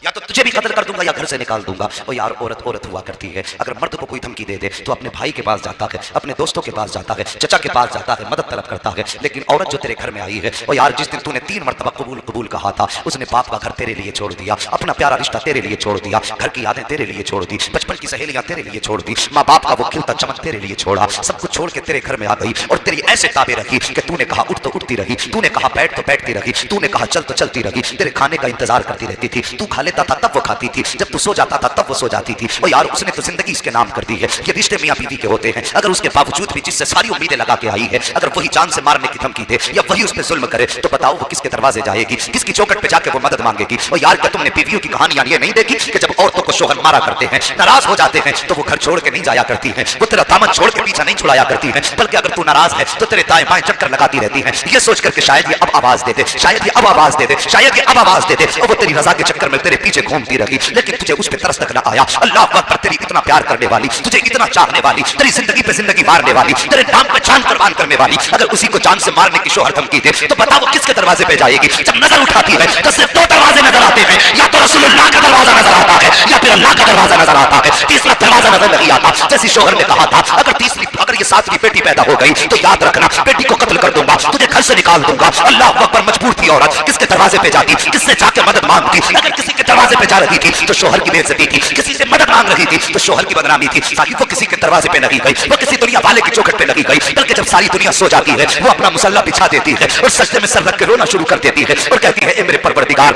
Speaker 4: या तो तुझे भी कत्ल कर दूंगा या घर से निकाल दूंगा। और यार औरत औरत हुआ करती है, अगर मर्द को कोई धमकी दे दे तो अपने भाई के पास जाता है, अपने दोस्तों के पास जाता है, चचा के पास जाता है, मदद तलब करता है। लेकिन औरत जो तेरे घर में आई है, और यार जिस दिन तूने 3 मरतबा कबूल कबूल कहा था, उसने बाप का घर तेरे लिए छोड़ दिया, अपना प्यारा रिश्ता तेरे लिए छोड़ दिया, घर की यादें तेरे लिए छोड़ दी, बचपन की सहेलियां तेरे लिए छोड़ दी, माँ बाप का वो खिलता चमक तेरे लिए छोड़ा, सब कुछ छोड़ के तेरे घर में आ गई। और तेरी ऐसे ताबे रखी कि तूने कहा उठ तो उठती रही, तूने कहा बैठ तो बैठती रही, तूने कहा चल तो चलती रही, तेरे खाने का इंतजार करती रहती थी, तू खा लेता था तब वो खाती थी, जब तू सो जाता था तब वो सो जाती थी। और यार उसने तो जिंदगी इसके नाम कर दी है। ये रिश्ते मियां बीवी के होते हैं, अगर उसके बावजूद भी जिससे सारी उम्मीदें लगा के आई है, अगर वही जान से मारने की धमकी दे या वही उस पे जुल्म करे, तो बताओ वो किसके दरवाजे जाएगी, किसकी चौखट पे जाके वो मदद मांगेगी। और यार क्या तुमने बीवियों की कहानियां ये नहीं देखी कि जब औरतों को शोहर मारा करते हैं, नाराज हो जाते हैं, तो वो घर छोड़ के नहीं जाया करती है, वो तेरा दामन छोड़ के पीछा नहीं छुड़ाया करती है, बल्कि अगर तू नाराज है तो तेरे दाएं बाएं चक्कर लगाती रहती है, ये सोच करके शायद ये अब आवाज दे दे, शायद ये अब आवाज दे दे, शायद ये अब आवाज दे दे, और वो तेरी रजा के चक्कर में तेरे पीछे घूमती रही, लेकिन तुझे उस पे तरस तक न आया। अल्लाह अकबर, तेरी इतना प्यार करने वाली, तुझे इतना चाहने वाली, तेरी जिंदगी पे जिंदगी मारने वाली, तेरे नाम पे जान कुर्बान करने वाली, अगर उसी को जान से मारने की शोहर धमकी दे तो बताओ वो किसके दरवाजे पे जाएगी। जब नजर उठाती है तो सिर्फ 2 दरवाजे नजर आते हैं, या तो रसूलुल्लाह का दरवाजा नजर आता है या फिर अल्लाह का दरवाजा नजर आता है, तीसरा दरवाजा नजर नहीं आता। जैसे शोहर ने कहा था अगर ये 7वीं बेटी पैदा हो गई तो याद रखना बेटी को कत्ल कर दूंगा, तुझे घर से निकाल दूंगा। अल्लाह अकबर, मजबूर थी औरत, किसके दरवाजे पे जाती, किससे जाके मदद मांगती। अगर किसी के दरवाजे पे जा रही थी तो शोहर की बेइज्जती थी, किसी से मदद मांग रही थी तो शोहर की बदनामी थी। साकी वो किसी के दरवाजे पे नहीं गई, वो किसी दुनिया वाले की चौखट पे नहीं गई, बल्कि जब सारी दुनिया सो जाती है वो अपना मुसल्ला बिछा देती है और सजदे में सर रख के रोना शुरू कर देती है और कहती है ए मेरे परवरदिगार,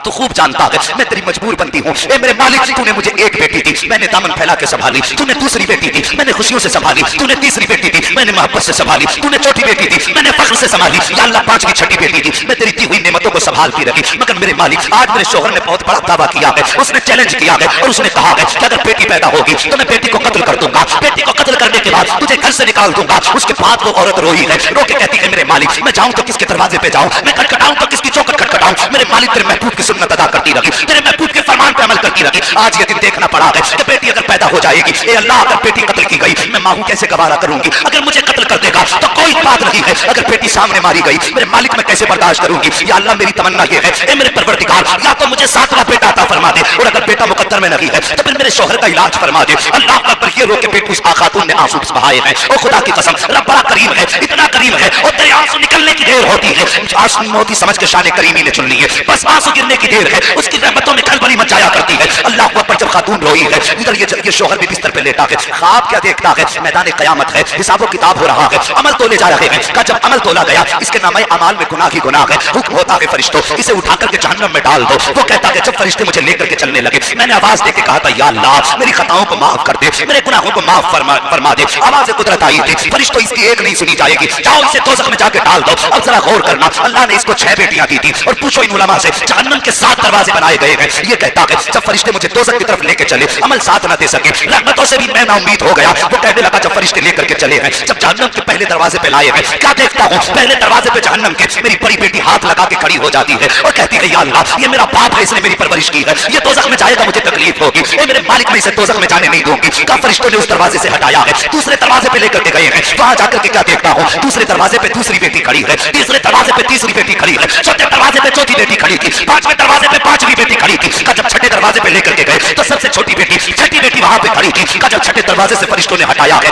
Speaker 4: तू खूब जानता है मैं तेरी मजबूर बनती हूँ। ए मेरे मालिक, तूने मुझे एक बेटी दी, मैंने दामन फैला के संभाली, तूने दूसरी बेटी दी, मैंने खुशियों से संभाली, तूने तीसरी बेटी दी, मैंने मोहब्बत से संभाली, तूने चौथी बेटी दी, मैंने फख्र से संभाली, या अल्लाह 5वीं छठी बेटी दी, मैं तेरी दी हुई नेमतों को संभालती रही। मगर मेरे मालिक, आज मेरे शोहर ने बहुत बड़ा दावा किया है, उसने चैलेंज किया है और उसने कहा है कि अगर बेटी पैदा होगी तो मैं बेटी को कत्ल कर दूंगा, बेटी को कत्ल करने के बाद तुझे घर से निकाल दूंगा। उसके बाद वो औरत रोई है, रो के कहती है मेरे मालिक, मैं जाऊं तो किसके दरवाजे पे जाऊं, मैं खटखटाऊं तो किसकी चौखट खटखटाऊं। मेरे मालिक, तेरे महबूब की सुन्नत अदा करती रही, तेरे महबूब के फरमान पे अमल करती रही। आज ये दिन देखना पड़ा है कि बेटी अगर पैदा हो जाएगी, ए अल्लाह, अगर बेटी कत्ल की गई मैं मां हूं कैसे गवारा करूंगी, अगर मुझे कत्ल कर देगा तो कोई बात नहीं है। अगर बेटी सामने मारी गई, मेरे मालिक मैं कैसे बर्दाश्त करूंगी? या अल्लाह मेरी तमन्ना ये है, ए मेरे परवरदिगार, या तो मुझे 7वां बेटा अता फरमा दे, और अगर बेटा मुकद्दर में नहीं है तो फिर मेरे शौहर का इलाज फरमा दे। अल्लाह अकबर, ये रो के बेटी उस खातून ने आंसू बहाए हैं। ओ खुदा की कसम, रब बड़ा करीम है, इतना करीम है, और तेरे आंसू निकलने की देर होती है, आंसू मोती समझ के शान करीमी ने चुन ली है, बस आंसू गिरने की देर है, उसकी रहमतों में खलबली मच जाया करती है। अल्लाह अकबर, जब खातून रोई है, इधर ये शौहर भी बिस्तर पे लेटा है, ख्वाब क्या देखता है? मैदान क़यामत है, हिसाब किताब हो रहा है, अमल तोले जा रहे हैं। का जब अमल तोला गया, इसके नामे अमाल में गुनाह ही गुनाह है, हुक्म होता है फरिश्तों इसे उठा करके जहन्नम में डाल दो। वो कहता है जब फरिश्ते मुझे लेकर के चलने लगे, मैंने आवाज देके कहा था, या अल्लाह मेरी खताओं को माफ कर दे, मेरे गुनाहों को माफ फरमा दे। आवाज कुदरत आई थी, फरिश्तों इसकी एक नहीं सुनी जाएगी, जाओ इसे दोज़ख में जाके डाल दो। अब जरा गौर करना, अल्लाह ने इसको 6 बेटियां दी थी, और पूछो इन उलमा से, जहन्नम के 7 दरवाजे बनाए गए हैं। ये कहता है जब फरिश्ते मुझे दोज़ख की तरफ लेके चले, अमल साथ न दे सके, रहमतों से भी मैं नाउम्मीद हो गया। वो कहने लगा जब फरिश्ते लेकर के चले हैं, जब जहन्नम के पहले दरवाजे पे लाए हैं, क्या देखता हूँ? पहले दरवाजे पे जहन्नम के मेरी बड़ी बेटी हाथ लगा के खड़ी हो जाती है और कहती है, या अल्लाह ये मेरा बाप है, इसने मेरी परवरिश की है, ये दोज़ख में जाएगा मुझे तकलीफ होगी, ए मेरे मालिक मैं इसे दोज़ख में जाने नहीं दूंगी। का फरिश्तों ने उस दरवाजे से हटाया है, दूसरे दरवाजे पे लेकर के गए हैं। वहां जाकर के क्या देखता हूँ? दूसरे दरवाजे पे दूसरी बेटी खड़ी है, तीसरे दरवाजे पे तीसरी बेटी खड़ी है, चौथे दरवाजे पे चौथी बेटी खड़ी थी, 5वें दरवाजे पे 5वीं बेटी खड़ी थी। का जब 6ठे दरवाजे पे लेकर के गए तो सबसे छोटी बेटी, छठी बेटी वहां पे खड़ी थी। का जब 6ठे दरवाजे से फरिश्तों ने हटाया है,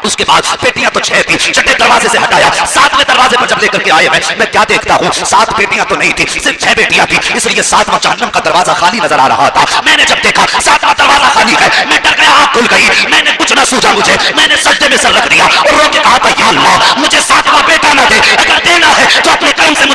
Speaker 4: उसके बाद बेटियां तो 6 थी, 6ठे दरवाजे से हटाया, 7वें दरवाजे पर जब लेकर के आए हैं, मैं क्या देखता हूँ? 7 बेटियां तो नहीं थी, सिर्फ 6 बेटियां थी, इसलिए 7वां जहन्नम का दरवाजा खाली नजर आ रहा था। मैंने जब देखा 7वां दरवाजा खाली है, मैं डर गया, आंख खुल गई, मैंने कुछ ना सूझा मुझे, मैंने सजदे में सर रख दिया और रो के कहा था, या अल्लाह मुझे 7वां बेटा ना दे, अगर देना है तो अपने कर्म से